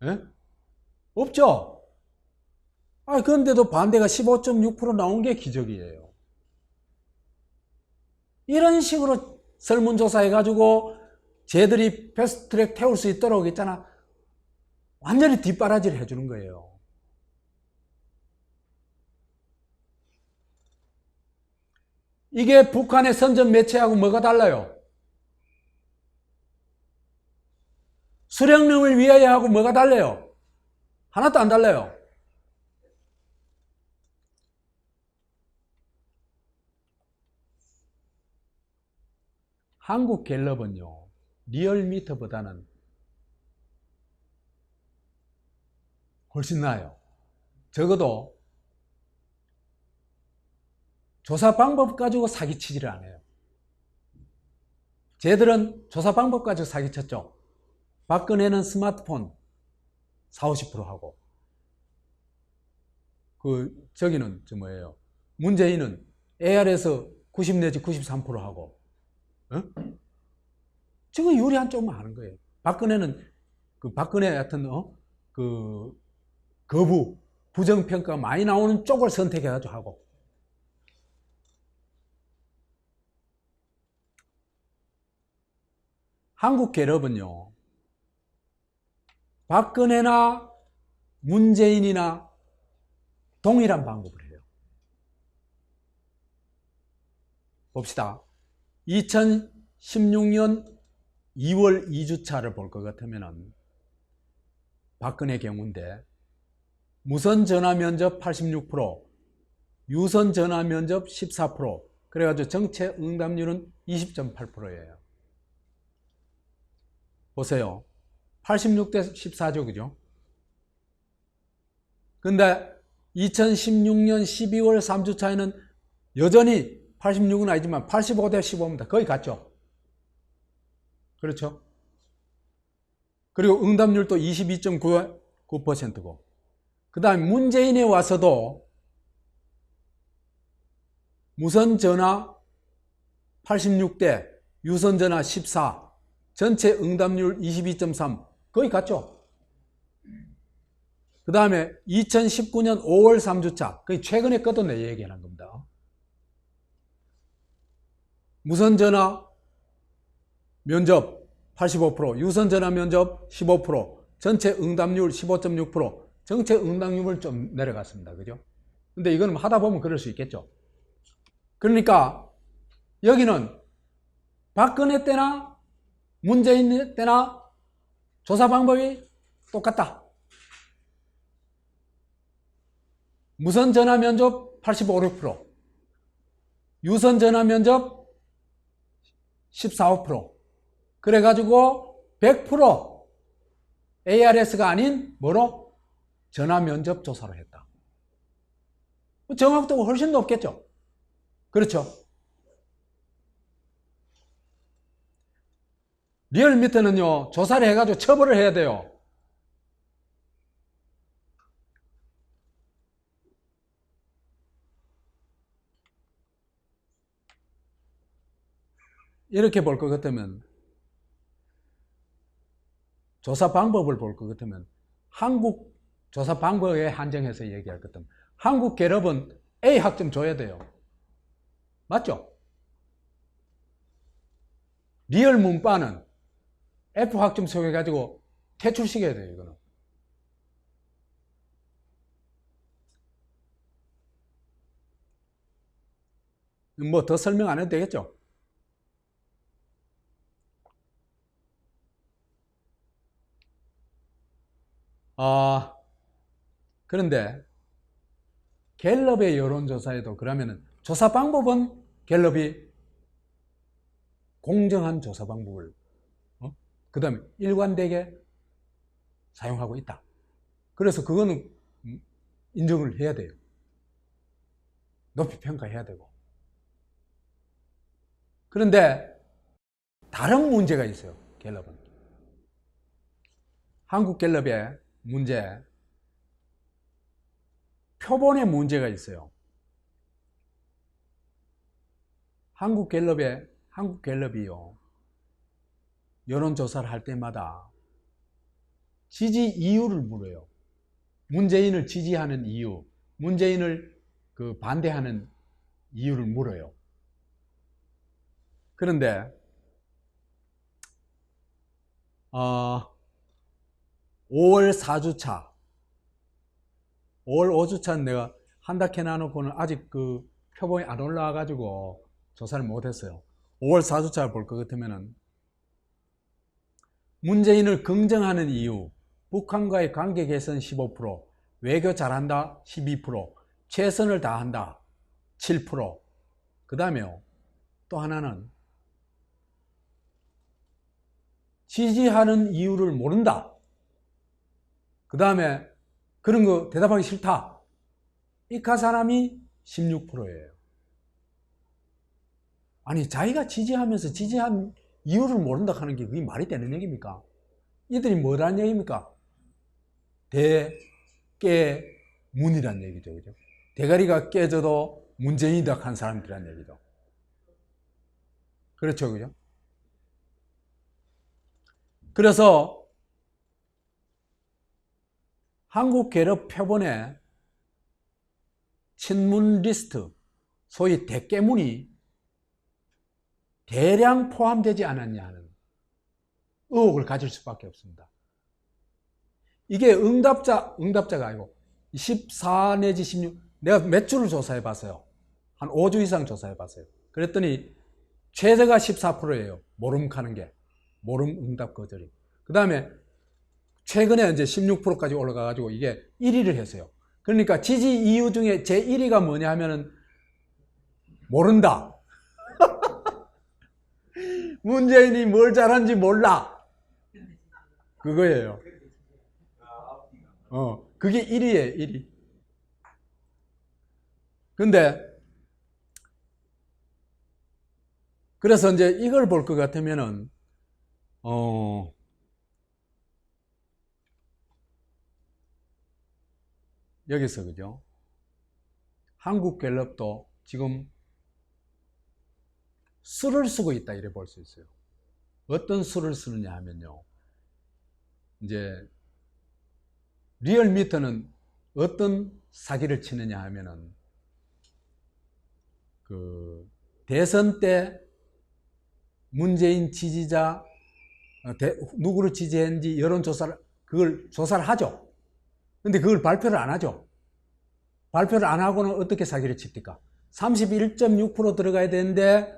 예? 없죠? 그런데도 반대가 15.6% 나온 게 기적이에요. 이런 식으로 설문조사 해가지고 쟤들이 패스트트랙 태울 수 있도록 있잖아. 완전히 뒷바라지를 해주는 거예요. 이게 북한의 선전 매체하고 뭐가 달라요? 수령님을 위하여 하고 뭐가 달라요? 하나도 안 달라요. 한국갤럽은요, 리얼미터보다는 훨씬 나아요. 적어도 조사 방법 가지고 사기치지를 않아요. 쟤들은 조사 방법 가지고 사기쳤죠. 박근혜는 스마트폰 40, 50% 하고, 저기는 뭐예요? 문재인은 AR에서 90 내지 93% 하고, 지금 유리한 쪽만 하는 거예요. 박근혜는 박근혜 하여튼 거부, 부정평가 많이 나오는 쪽을 선택해가지고 하고. 한국갤럽은요, 박근혜나 문재인이나 동일한 방법을 해요. 봅시다. 2016년 2월 2주차를 볼 것 같으면 박근혜 경우인데, 무선 전화 면접 86%, 유선 전화 면접 14%, 그래가지고 정체 응답률은 20.8%예요. 보세요. 86대 14죠. 그죠? 근데 2016년 12월 3주차에는 여전히 86은 아니지만 85대 15입니다. 거의 같죠? 그렇죠? 그리고 응답률도 22.9%고 그 다음에 문재인에 와서도 무선전화 86대 유선전화 14 전체 응답률 22.3 거의 같죠? 그 다음에 2019년 5월 3주차 거의 최근에 거뒀네 얘기하는 겁니다. 무선전화 면접 85% 유선전화 면접 15% 전체 응답률 15.6% 전체 응답률을 좀 내려갔습니다. 그죠? 근데 이거는 하다 보면 그럴 수 있겠죠. 그러니까 여기는 박근혜 때나 문재인 때나 조사 방법이 똑같다. 무선전화 면접 85, 6% 유선전화 면접 14, 5% 그래가지고 100% ARS가 아닌 뭐로? 전화 면접 조사를 했다. 정확도가 훨씬 높겠죠. 그렇죠. 리얼미터는요 조사를 해가지고 처벌을 해야 돼요. 이렇게 볼 것 같으면 조사 방법을 볼 것 같으면 한국 조사 방법에 한정해서 얘기할 것 같으면 한국 갤럽은 A 학점 줘야 돼요. 맞죠? 리얼 문바는 F 학점 소개해가지고 퇴출시켜야 돼요. 이거는. 뭐 더 설명 안 해도 되겠죠? 그런데 갤럽의 여론조사에도 그러면은 조사 방법은 갤럽이 공정한 조사 방법을 그 다음에 일관되게 사용하고 있다. 그래서 그거는 인정을 해야 돼요. 높이 평가해야 되고. 그런데 다른 문제가 있어요. 갤럽은. 한국 갤럽의 문제, 표본의 문제가 있어요. 한국 갤럽이요. 여론조사를 할 때마다 지지 이유를 물어요. 문재인을 지지하는 이유, 문재인을 반대하는 이유를 물어요. 그런데 5월 4주차, 5월 5주차는 내가 한다케 나놓고는 아직 그 표본이 안 올라와가지고 조사를 못했어요. 5월 4주차를 볼 것 같으면은 문재인을 긍정하는 이유, 북한과의 관계 개선 15%, 외교 잘한다 12%, 최선을 다한다 7%, 그 다음에요. 또 하나는 지지하는 이유를 모른다. 그 다음에 그런 거 대답하기 싫다. 이카 사람이 16%예요. 아니 자기가 지지하면서 지지한 이유를 모른다 하는 게 그게 말이 되는 얘기입니까? 이들이 뭐라는 얘기입니까? 대깨문이란 얘기죠. 그죠? 대가리가 깨져도 문재인이다 한 사람들이란 얘기죠. 그렇죠. 그죠? 그래서 한국 갤럽 표본에 친문 리스트, 소위 대깨문이 대량 포함되지 않았냐 하는 의혹을 가질 수밖에 없습니다. 이게 응답자가 아니고 14 내지 16, 내가 몇 주를 조사해 봤어요. 한 5주 이상 조사해 봤어요. 그랬더니 최저가 14%예요. 모름 가는 게. 모름 응답 거절이. 그 다음에 최근에 이제 16%까지 올라가가지고 이게 1위를 했어요. 그러니까 지지 이유 중에 제 1위가 뭐냐 하면은 모른다. 문재인이 뭘 잘하는지 몰라. 그거예요. 그게 1위예요, 1위. 근데, 그래서 이제 이걸 볼 것 같으면은, 여기서, 그죠? 한국갤럽도 지금 수를 쓰고 있다, 이래 볼 수 있어요. 어떤 수를 쓰느냐 하면요. 이제, 리얼미터는 어떤 사기를 치느냐 하면은, 대선 때 문재인 지지자, 누구를 지지했는지 여론조사를, 그걸 조사를 하죠. 근데 그걸 발표를 안 하죠. 발표를 안 하고는 어떻게 사기를 칩니까? 31.6% 들어가야 되는데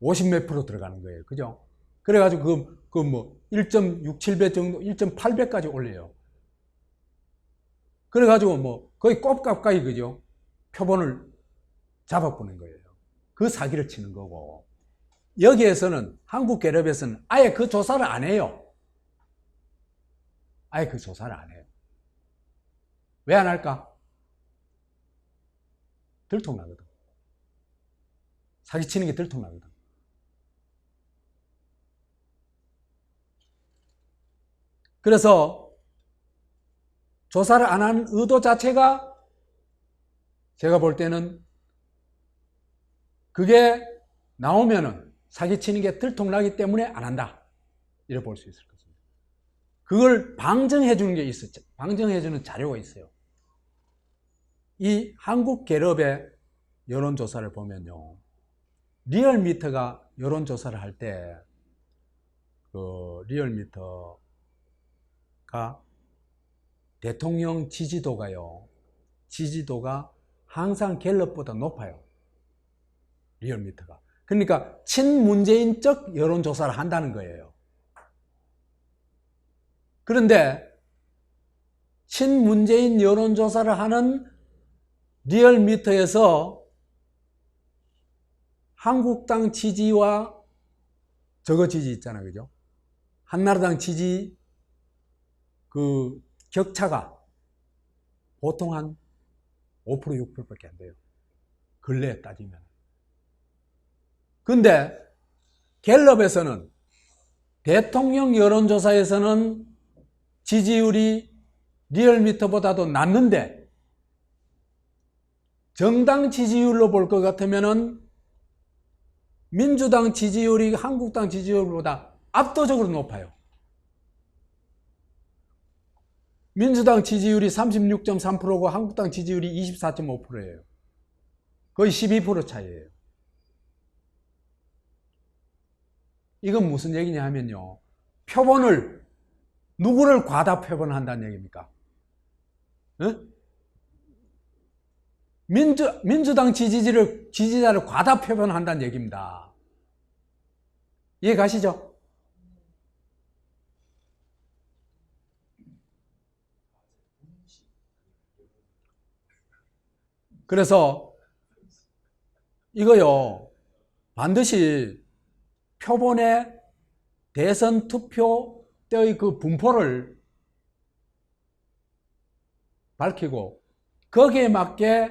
50몇 프로 들어가는 거예요. 그죠? 그래가지고 뭐 1.67배 정도, 1.8배까지 올려요. 그래가지고 뭐 거의 꼽 가까이, 그죠? 표본을 잡아보는 거예요. 그 사기를 치는 거고. 여기에서는 한국갤럽에서는 아예 그 조사를 안 해요. 아예 그 조사를 안 해요. 왜 안 할까? 들통나거든. 사기치는 게 들통나거든. 그래서 조사를 안 한 의도 자체가 제가 볼 때는 그게 나오면은 사기치는 게 들통나기 때문에 안 한다, 이렇게 볼 수 있을 것입니다. 그걸 방증해 주는 게 있었죠. 방증해 주는 자료가 있어요. 이 한국갤럽의 여론조사를 보면요, 리얼미터가 여론조사를 할 때 리얼미터가 대통령 지지도가 항상 갤럽보다 높아요. 리얼미터가. 그러니까 친문재인적 여론조사를 한다는 거예요. 그런데 친문재인 여론조사를 하는 리얼미터에서 한국당 지지와 저거 지지 있잖아요. 그죠? 한나라당 지지 그 격차가 보통 한 5%, 6%밖에 안 돼요. 근래에 따지면. 근데 갤럽에서는, 대통령 여론조사에서는 지지율이 리얼미터보다도 낮는데 정당 지지율로 볼 것 같으면은 민주당 지지율이 한국당 지지율보다 압도적으로 높아요. 민주당 지지율이 36.3%고 한국당 지지율이 24.5%예요. 거의 12% 차이예요. 이건 무슨 얘기냐 하면요, 표본을, 누구를 과다 표본한다는 얘기입니까? 민주당 지지자를 과다 표본한다는 얘기입니다. 이해 가시죠? 그래서 이거요, 반드시 표본의 대선 투표 때의 그 분포를 밝히고 거기에 맞게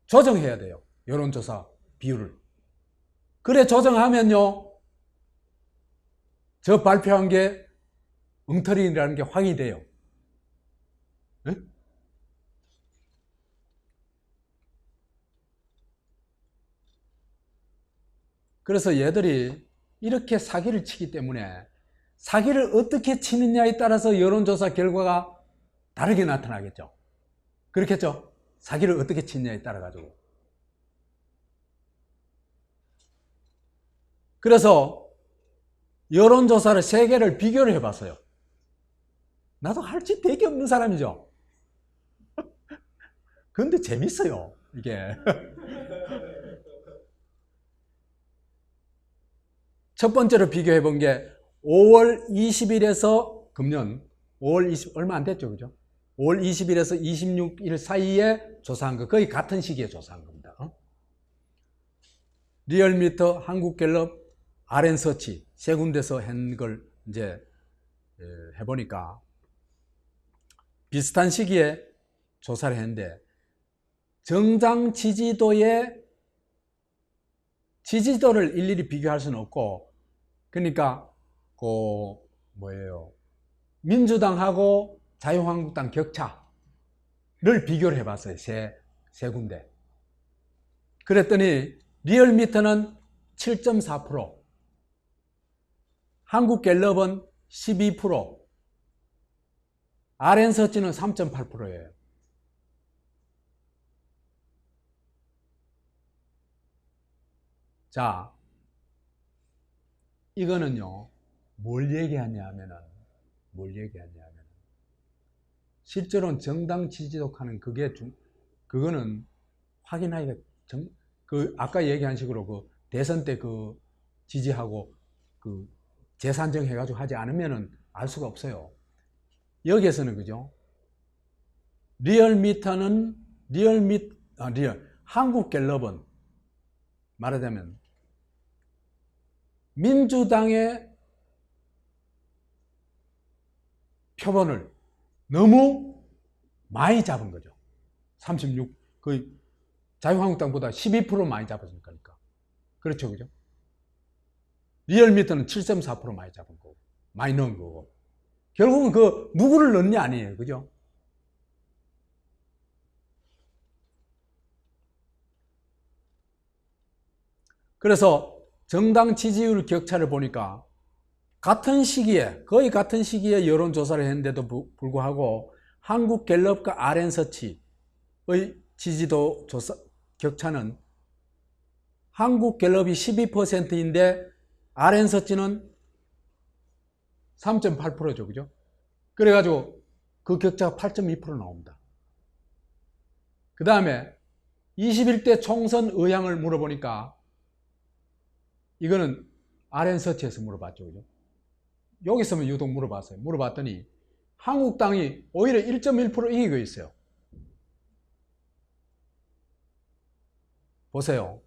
조정해야 돼요. 여론조사 비율을. 그래 조정하면요, 저 발표한 게 엉터리라는 게 확인이 돼요. 네? 그래서 얘들이 이렇게 사기를 치기 때문에 사기를 어떻게 치느냐에 따라서 여론조사 결과가 다르게 나타나겠죠. 그렇겠죠? 사기를 어떻게 치느냐에 따라 가지고. 그래서 여론조사를 3개를 비교를 해봤어요. 나도 할 짓 되게 없는 사람이죠. 근데 재밌어요, 이게. 첫 번째로 비교해 본 게 5월 20일에서 금년 5월 20, 얼마 안 됐죠, 그죠? 5월 20일에서 26일 사이에 조사한 거, 거의 같은 시기에 조사한 겁니다. 리얼미터, 한국갤럽, RN서치 세 군데서 한 걸 이제 해보니까 비슷한 시기에 조사를 했는데 정당 지지도의 지지도를 일일이 비교할 수는 없고, 그러니까 민주당하고 자유한국당 격차를 비교를 해봤어요. 세 군데. 그랬더니 리얼미터는 7.4%, 한국갤럽은 12%, RN서치는 3.8%예요. 자, 이거는요, 뭘 얘기하냐면은, 실제로는 정당 지지독하는 그거는 확인하기가 아까 얘기한 식으로 대선 때 지지하고 재산정 해가지고 하지 않으면은 알 수가 없어요. 여기에서는 그죠? 한국갤럽은 말하자면 민주당의 표본을 너무 많이 잡은 거죠. 36, 거의 자유한국당보다 12% 많이 잡았으니까. 그렇죠, 그죠? 리얼미터는 7.4% 많이 잡은 거고, 많이 넣은 거고. 결국은 누구를 넣냐 아니에요, 그죠? 그래서 정당 지지율 격차를 보니까 거의 같은 시기에 여론조사를 했는데도 불구하고 한국갤럽과 RN서치의 지지도 격차는 한국갤럽이 12%인데 RN서치는 3.8%죠, 그죠? 그래가지고 그 격차가 8.2% 나옵니다. 그 다음에 21대 총선 의향을 물어보니까 이거는 RN서치에서 물어봤죠, 그죠? 여기 있으면 유독 물어봤어요. 물어봤더니 한국당이 오히려 1.1% 이기고 있어요. 보세요.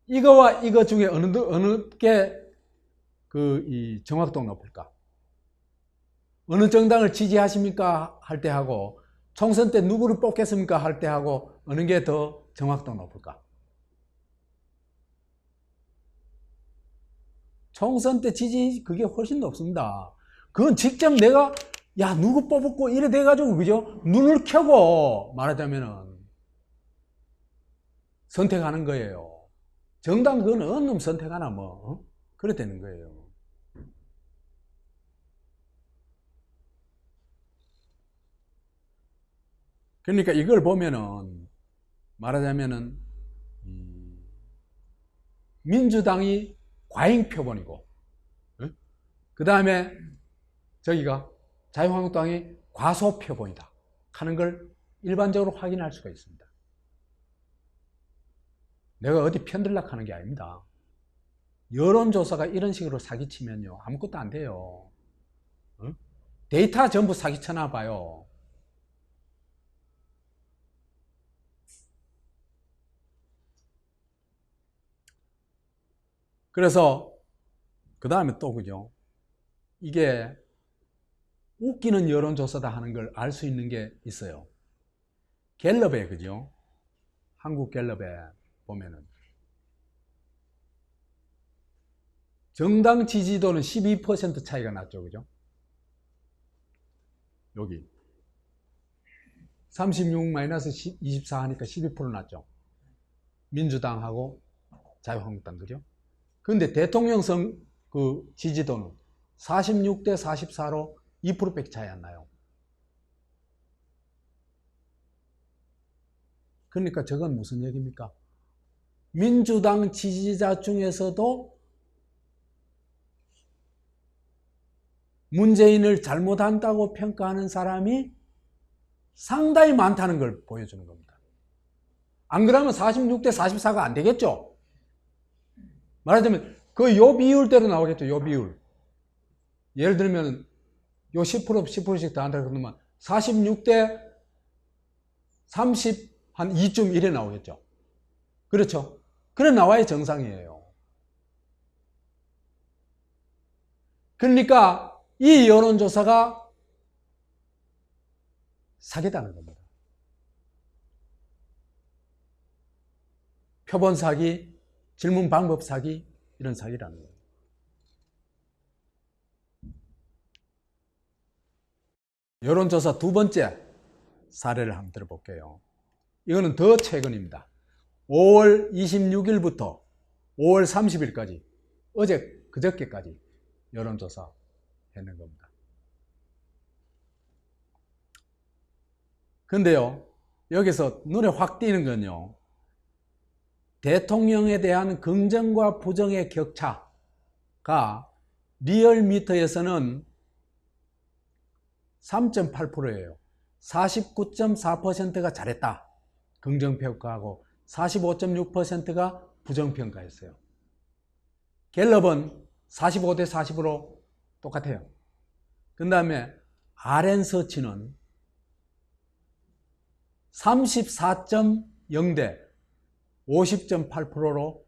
이거와 이거 중에 어느 게 이 정확도가 높을까? 어느 정당을 지지하십니까? 할 때 하고 총선 때 누구를 뽑겠습니까? 할 때 하고 어느 게 더 정확도가 높을까? 총선 때 지지 그게 훨씬 높습니다. 그건 직접 내가 누구 뽑았고 이래 돼가지고 그죠? 눈을 켜고 말하자면은 선택하는 거예요. 정당 그건 어느 놈 선택하나 그래 되는 거예요. 그러니까 이걸 보면은 말하자면은 민주당이 과잉 표본이고, 그 다음에 저기가 자유한국당이 과소 표본이다 하는 걸 일반적으로 확인할 수가 있습니다. 내가 어디 편들락 하는 게 아닙니다. 여론조사가 이런 식으로 사기치면요 아무것도 안 돼요. 데이터 전부 사기쳐나 봐요. 그래서 그 다음에 또 그죠? 이게 웃기는 여론조사다 하는 걸 알 수 있는 게 있어요. 갤럽에 그죠? 한국 갤럽에 보면은 정당 지지도는 12% 차이가 났죠, 그죠? 여기 36-24 하니까 12% 났죠. 민주당하고 자유한국당, 그죠? 근데 대통령 지지도는 46대 44로 2%밖에 차이 안 나요. 그러니까 저건 무슨 얘기입니까? 민주당 지지자 중에서도 문재인을 잘못한다고 평가하는 사람이 상당히 많다는 걸 보여주는 겁니다. 안 그러면 46대 44가 안 되겠죠? 말하자면 요 비율대로 나오겠죠. 요 비율. 예를 들면 요 10% 10%씩 더 한다 그러면 46대 30 한 2.1에 나오겠죠. 그렇죠. 그래 나와야 정상이에요. 그러니까 이 여론조사가 사기다는 겁니다. 표본 사기, 질문 방법 사기, 이런 사기라는 거예요. 여론조사 두 번째 사례를 한번 들어볼게요. 이거는 더 최근입니다. 5월 26일부터 5월 30일까지, 그저께까지 여론조사 했는 겁니다. 근데요, 여기서 눈에 확 띄는 건요, 대통령에 대한 긍정과 부정의 격차가 리얼미터에서는 3.8%예요. 49.4%가 잘했다. 긍정평가하고 45.6%가 부정평가했어요. 갤럽은 45대 40으로 똑같아요. 그 다음에 RN서치는 34.0대 50.8%로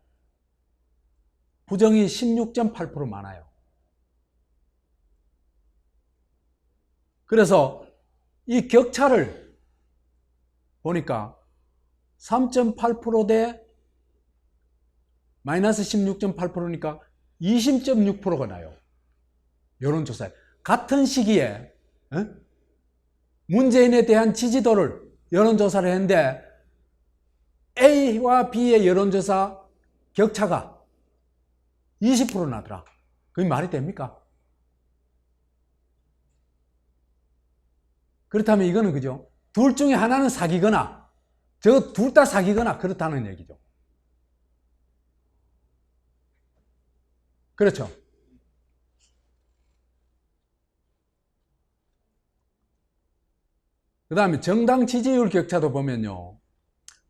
부정이 16.8% 많아요. 그래서 이 격차를 보니까 3.8% 대 마이너스 16.8%니까 20.6%가 나요. 여론조사에. 같은 시기에 문재인에 대한 지지도를 여론조사를 했는데 A와 B의 여론조사 격차가 20% 나더라. 그게 말이 됩니까? 그렇다면 이거는 그죠? 둘 중에 하나는 사기거나 저 둘 다 사기거나 그렇다는 얘기죠. 그렇죠? 그 다음에 정당 지지율 격차도 보면요,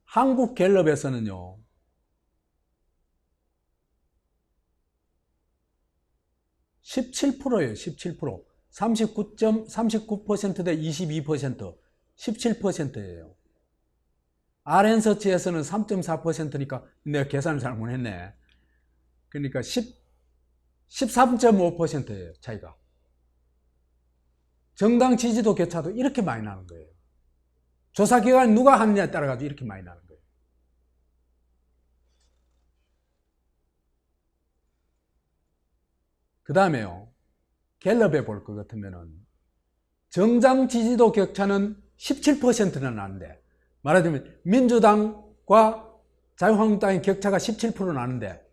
한국갤럽에서는요 17%예요. 17%. 39% 대 22%, 17%예요. RN서치에서는 3.4%니까 내가 계산을 잘못했네. 그러니까 13.5%예요. 차이가. 정당 지지도 격차도 이렇게 많이 나는 거예요. 조사기관이 누가 하느냐에 따라 가지고 이렇게 많이 나는 거예요. 그 다음에요, 갤럽에 볼 것 같으면은 정당 지지도 격차는 17%나 나는데, 말하자면 민주당과 자유한국당의 격차가 17% 나는데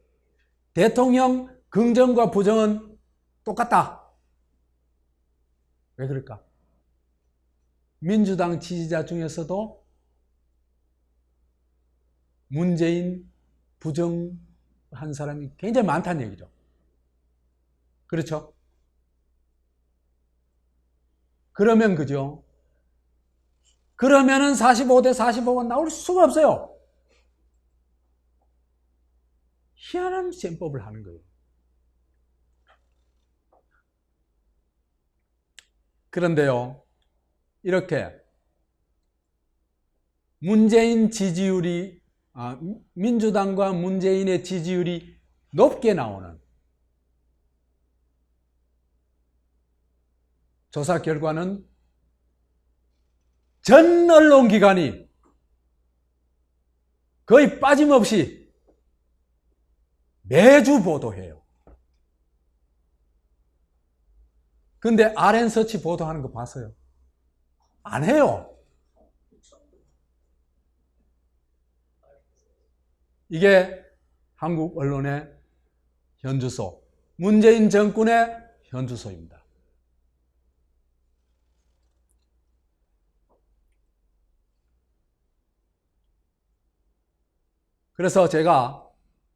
대통령 긍정과 부정은 똑같다. 왜 그럴까? 민주당 지지자 중에서도 문재인 부정한 사람이 굉장히 많다는 얘기죠. 그렇죠? 그러면 그죠? 그러면은 45대 45가 나올 수가 없어요. 희한한 셈법을 하는 거예요. 그런데요, 이렇게 문재인 지지율이, 민주당과 문재인의 지지율이 높게 나오는 조사 결과는 전 언론기관이 거의 빠짐없이 매주 보도해요. 근데 RN서치 보도하는 거 봤어요? 안 해요. 이게 한국 언론의 현주소, 문재인 정권의 현주소입니다. 그래서 제가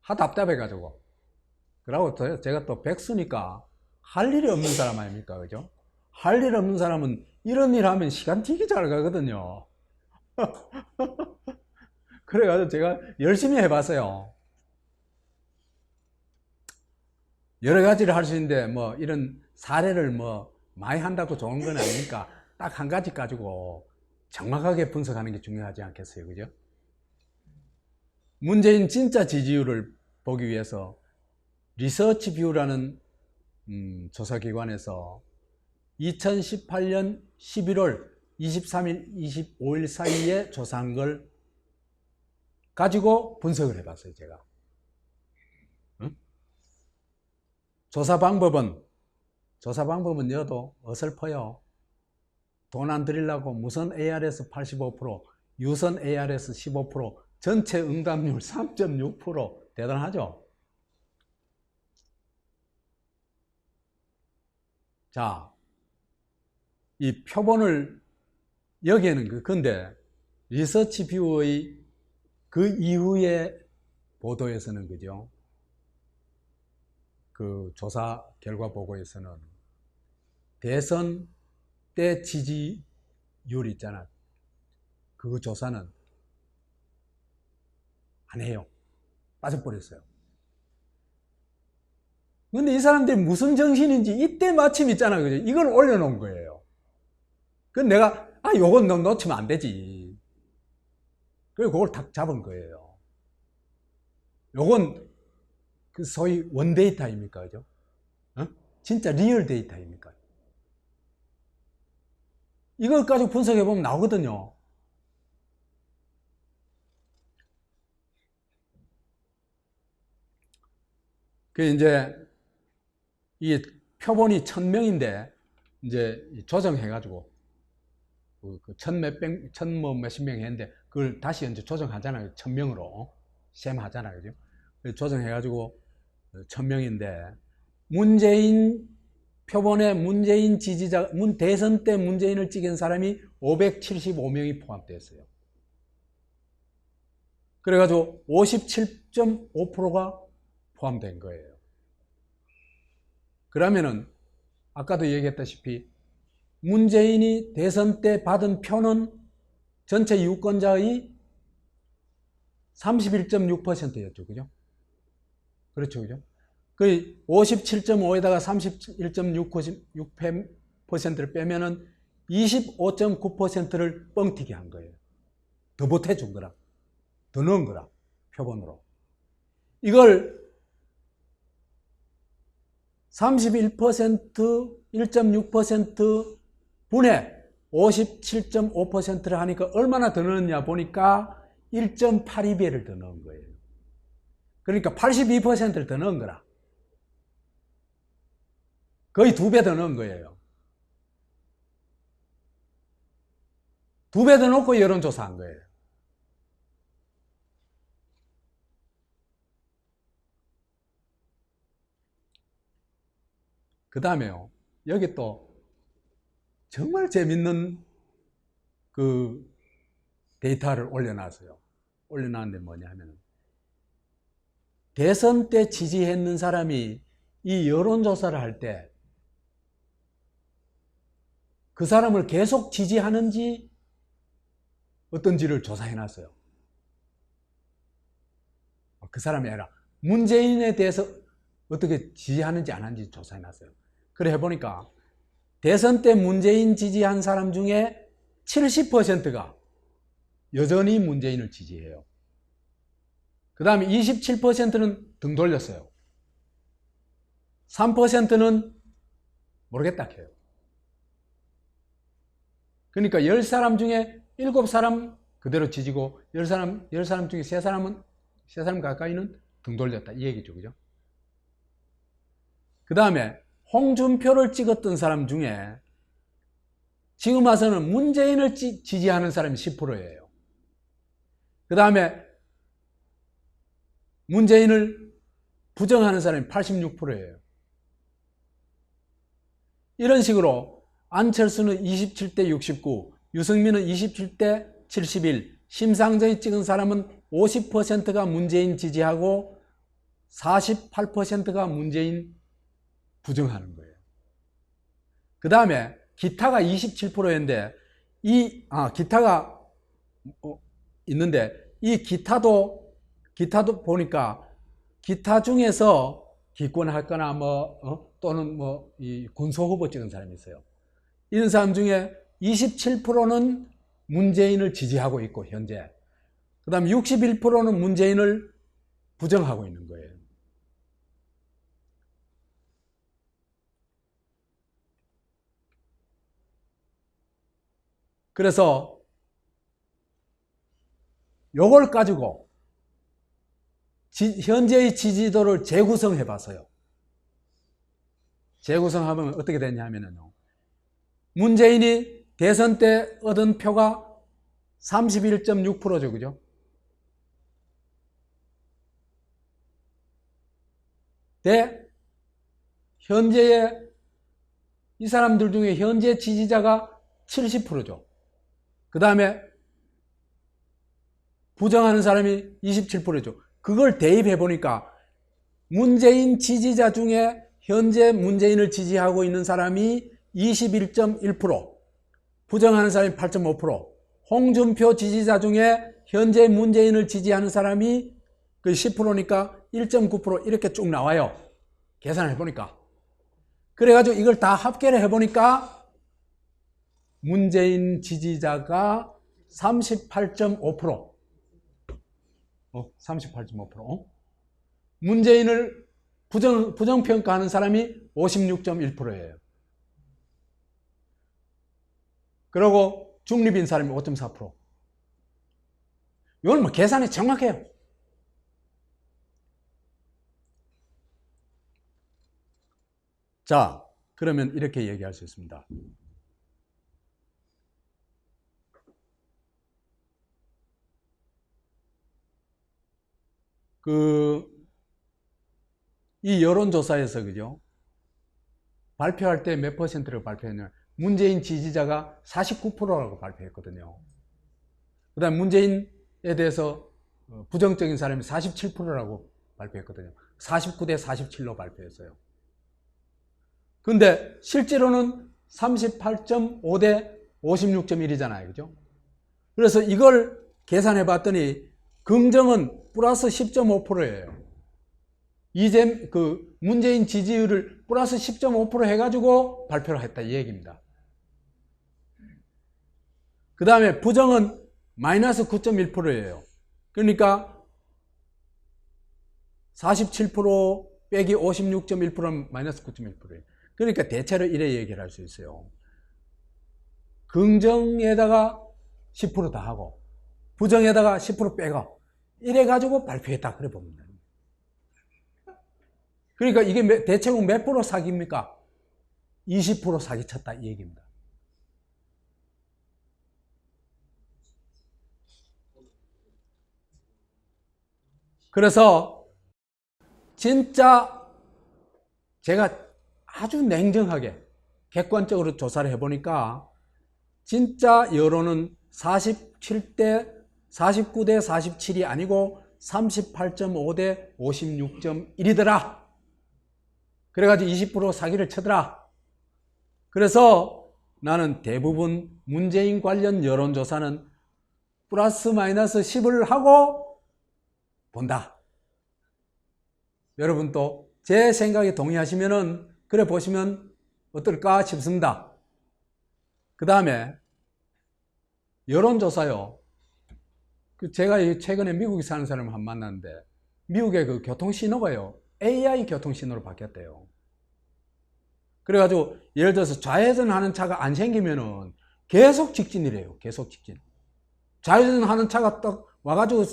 답답해가지고, 그러고 제가 또 백수니까 할 일이 없는 사람 아닙니까? 그죠? 할 일 없는 사람은 이런 일 하면 시간 되게 잘 가거든요. 그래가지고 제가 열심히 해봤어요. 여러 가지를 할 수 있는데, 뭐, 이런 사례를 뭐, 많이 한다고 좋은 건 아니니까, 딱 한 가지 가지고 정확하게 분석하는 게 중요하지 않겠어요? 그죠? 문재인 진짜 지지율을 보기 위해서 리서치 뷰라는 조사기관에서 2018년 11월 23일, 25일 사이에 조사한 걸 가지고 분석을 해봤어요, 제가. 조사 방법은 여도 어설퍼요. 돈 안 들이려고 무선 ARS 85%, 유선 ARS 15%, 전체 응답률 3.6%. 대단하죠? 자, 이 표본을 여기에는 근데 리서치뷰의 그 이후의 보도에서는 그죠? 그 조사 결과 보고에서는 대선 때 지지율 있잖아. 그 조사는 안 해요. 빠져버렸어요. 근데 이 사람들이 무슨 정신인지 이때 마침 있잖아. 그죠? 이걸 올려놓은 거예요. 그럼 내가, 요건 놓치면 안 되지. 그리고 그걸 딱 잡은 거예요. 요건 그 소위 원데이터입니까? 그죠? 진짜 리얼 데이터입니까? 이걸 가지고 분석해보면 나오거든요. 그 이제 이 표본이 1000명인데 이제 조정해가지고 그 몇십 명 했는데 그걸 다시 이제 조정하잖아요. 1000명으로 셈하잖아요. 그죠? 조정해가지고 1000명인데 문재인 표본에 문재인 지지자, 대선 때 문재인을 찍은 사람이 575명이 포함되어 있어요. 그래가지고 57.5%가 포함된 거예요. 그러면은 아까도 얘기했다시피 문재인이 대선 때 받은 표는 전체 유권자의 31.6%였죠. 그죠? 그렇죠. 그죠? 그 57.5에다가 31.6%를 빼면은 25.9%를 뻥튀기 한 거예요. 더 보태준 거라. 더 넣은 거라. 표본으로. 이걸 31%, 1.6% 분의 57.5%를 하니까 얼마나 더 넣었냐 보니까 1.82배를 더 넣은 거예요. 그러니까 82%를 더 넣은 거라. 거의 2배 더 넣은 거예요. 2배 더 넣고 여론조사한 거예요. 그 다음에요. 여기 또 정말 재밌는 그 데이터를 올려놨어요. 올려놨는데 뭐냐 하면 대선 때 지지했는 사람이 이 여론조사를 할 때 그 사람을 계속 지지하는지 어떤지를 조사해놨어요. 그 사람이 아니라 문재인에 대해서 어떻게 지지하는지 안 하는지 조사해놨어요. 그래 해보니까 대선 때 문재인 지지한 사람 중에 70%가 여전히 문재인을 지지해요. 그 다음에 27%는 등 돌렸어요. 3%는 모르겠다 해요. 그러니까 10사람 중에 7사람 그대로 지지고 10사람 중에 3사람 가까이는 등 돌렸다. 이 얘기죠. 그죠? 그 다음에 홍준표를 찍었던 사람 중에 지금 와서는 문재인을 지지하는 사람이 10%예요. 그 다음에 문재인을 부정하는 사람이 86%예요. 이런 식으로 안철수는 27대 69, 유승민은 27대 71, 심상정이 찍은 사람은 50%가 문재인 지지하고 48%가 문재인 부정하는 거예요. 그 다음에 기타가 27%였는데 기타가 있는데 이 기타도 보니까 기타 중에서 기권할거나 또는 이 군소 후보 찍은 사람이 있어요. 이런 사람 중에 27%는 문재인을 지지하고 있고 현재 그 다음에 61%는 문재인을 부정하고 있는 거예요. 그래서 요걸 가지고 현재의 지지도를 재구성해 봤어요. 재구성하면 어떻게 되냐면요. 문재인이 대선 때 얻은 표가 31.6%죠. 그죠? 현재의 이 사람들 중에 현재 지지자가 70%죠. 그 다음에 부정하는 사람이 27%죠. 그걸 대입해 보니까 문재인 지지자 중에 현재 문재인을 지지하고 있는 사람이 21.1%, 부정하는 사람이 8.5%, 홍준표 지지자 중에 현재 문재인을 지지하는 사람이 그 10%니까 1.9% 이렇게 쭉 나와요. 계산을 해보니까. 그래가지고 이걸 다 합계를 해보니까 문재인 지지자가 38.5%, 38.5%, 문재인을 부정평가하는 사람이 56.1%예요. 그리고 중립인 사람이 5.4%. 이건 뭐 계산이 정확해요. 자, 그러면 이렇게 얘기할 수 있습니다. 이 여론조사에서, 그죠? 발표할 때 몇 퍼센트를 발표했냐? 문재인 지지자가 49%라고 발표했거든요. 그 다음에 문재인에 대해서 부정적인 사람이 47%라고 발표했거든요. 49대 47로 발표했어요. 근데 실제로는 38.5대 56.1이잖아요. 그죠? 그래서 이걸 계산해 봤더니 긍정은 플러스 10.5%예요. 문재인 지지율을 플러스 10.5% 해가지고 발표를 했다 이 얘기입니다. 그 다음에 부정은 마이너스 9.1%예요. 그러니까 47% 빼기 56.1%는 마이너스 9.1%예요. 그러니까 대체로 이래 얘기를 할 수 있어요. 긍정에다가 10% 다 하고 부정에다가 10% 빼고 이래가지고 발표했다 그래 봅니다. 그러니까 이게 대체로 몇 프로 사기입니까? 20% 사기쳤다 이 얘기입니다. 그래서 진짜 제가 아주 냉정하게 객관적으로 조사를 해보니까 진짜 여론은 49대 47이 아니고 38.5대 56.1이더라. 그래가지고 20% 사기를 쳐더라. 그래서 나는 대부분 문재인 관련 여론조사는 플러스 마이너스 10을 하고 본다. 여러분도 제 생각에 동의하시면은 그래 보시면 어떨까 싶습니다. 그 다음에 여론조사요. 제가 최근에 미국에 사는 사람을 한 만났는데 미국의 그 교통신호가요 AI 교통신호로 바뀌었대요. 그래가지고 예를 들어서 좌회전 하는 차가 안 생기면은 계속 직진이래요. 계속 직진. 좌회전 하는 차가 딱 와가지고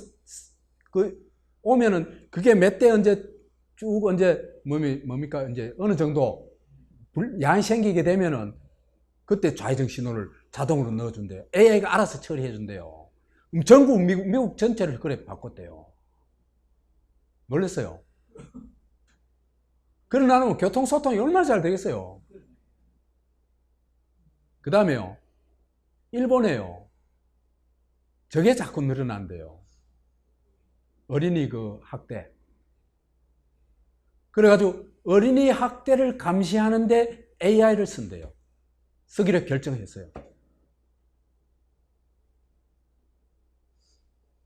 오면은 그게 몇 대 언제 쭉 언제 뭡니까 이제 어느 정도 야한 생기게 되면은 그때 좌회전 신호를 자동으로 넣어준대요. AI가 알아서 처리해준대요. 전국 미국 전체를 그래 바꿨대요. 놀랐어요. 그런 나라면 교통소통이 얼마나 잘 되겠어요. 그 다음에요. 일본에요. 저게 자꾸 늘어난대요. 어린이 학대. 그래가지고 어린이 학대를 감시하는데 AI를 쓴대요. 쓰기로 결정했어요.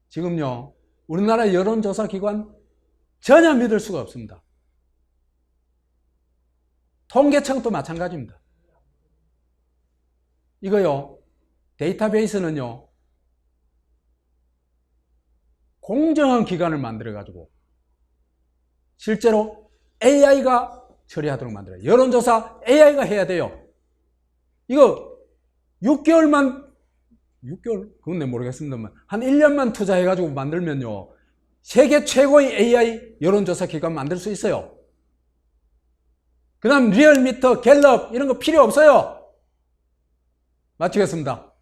지금요. 우리나라 여론조사 기관 전혀 믿을 수가 없습니다. 통계청도 마찬가지입니다. 이거요. 데이터베이스는요. 공정한 기관을 만들어가지고 실제로 AI가 처리하도록 만들어요. 여론조사 AI가 해야 돼요. 이거 6개월만 6개월? 그건 내가 모르겠습니다만 한 1년만 투자해가지고 만들면요 세계 최고의 AI 여론조사 기관 만들 수 있어요. 그 다음 리얼미터, 갤럽 이런 거 필요 없어요. 마치겠습니다.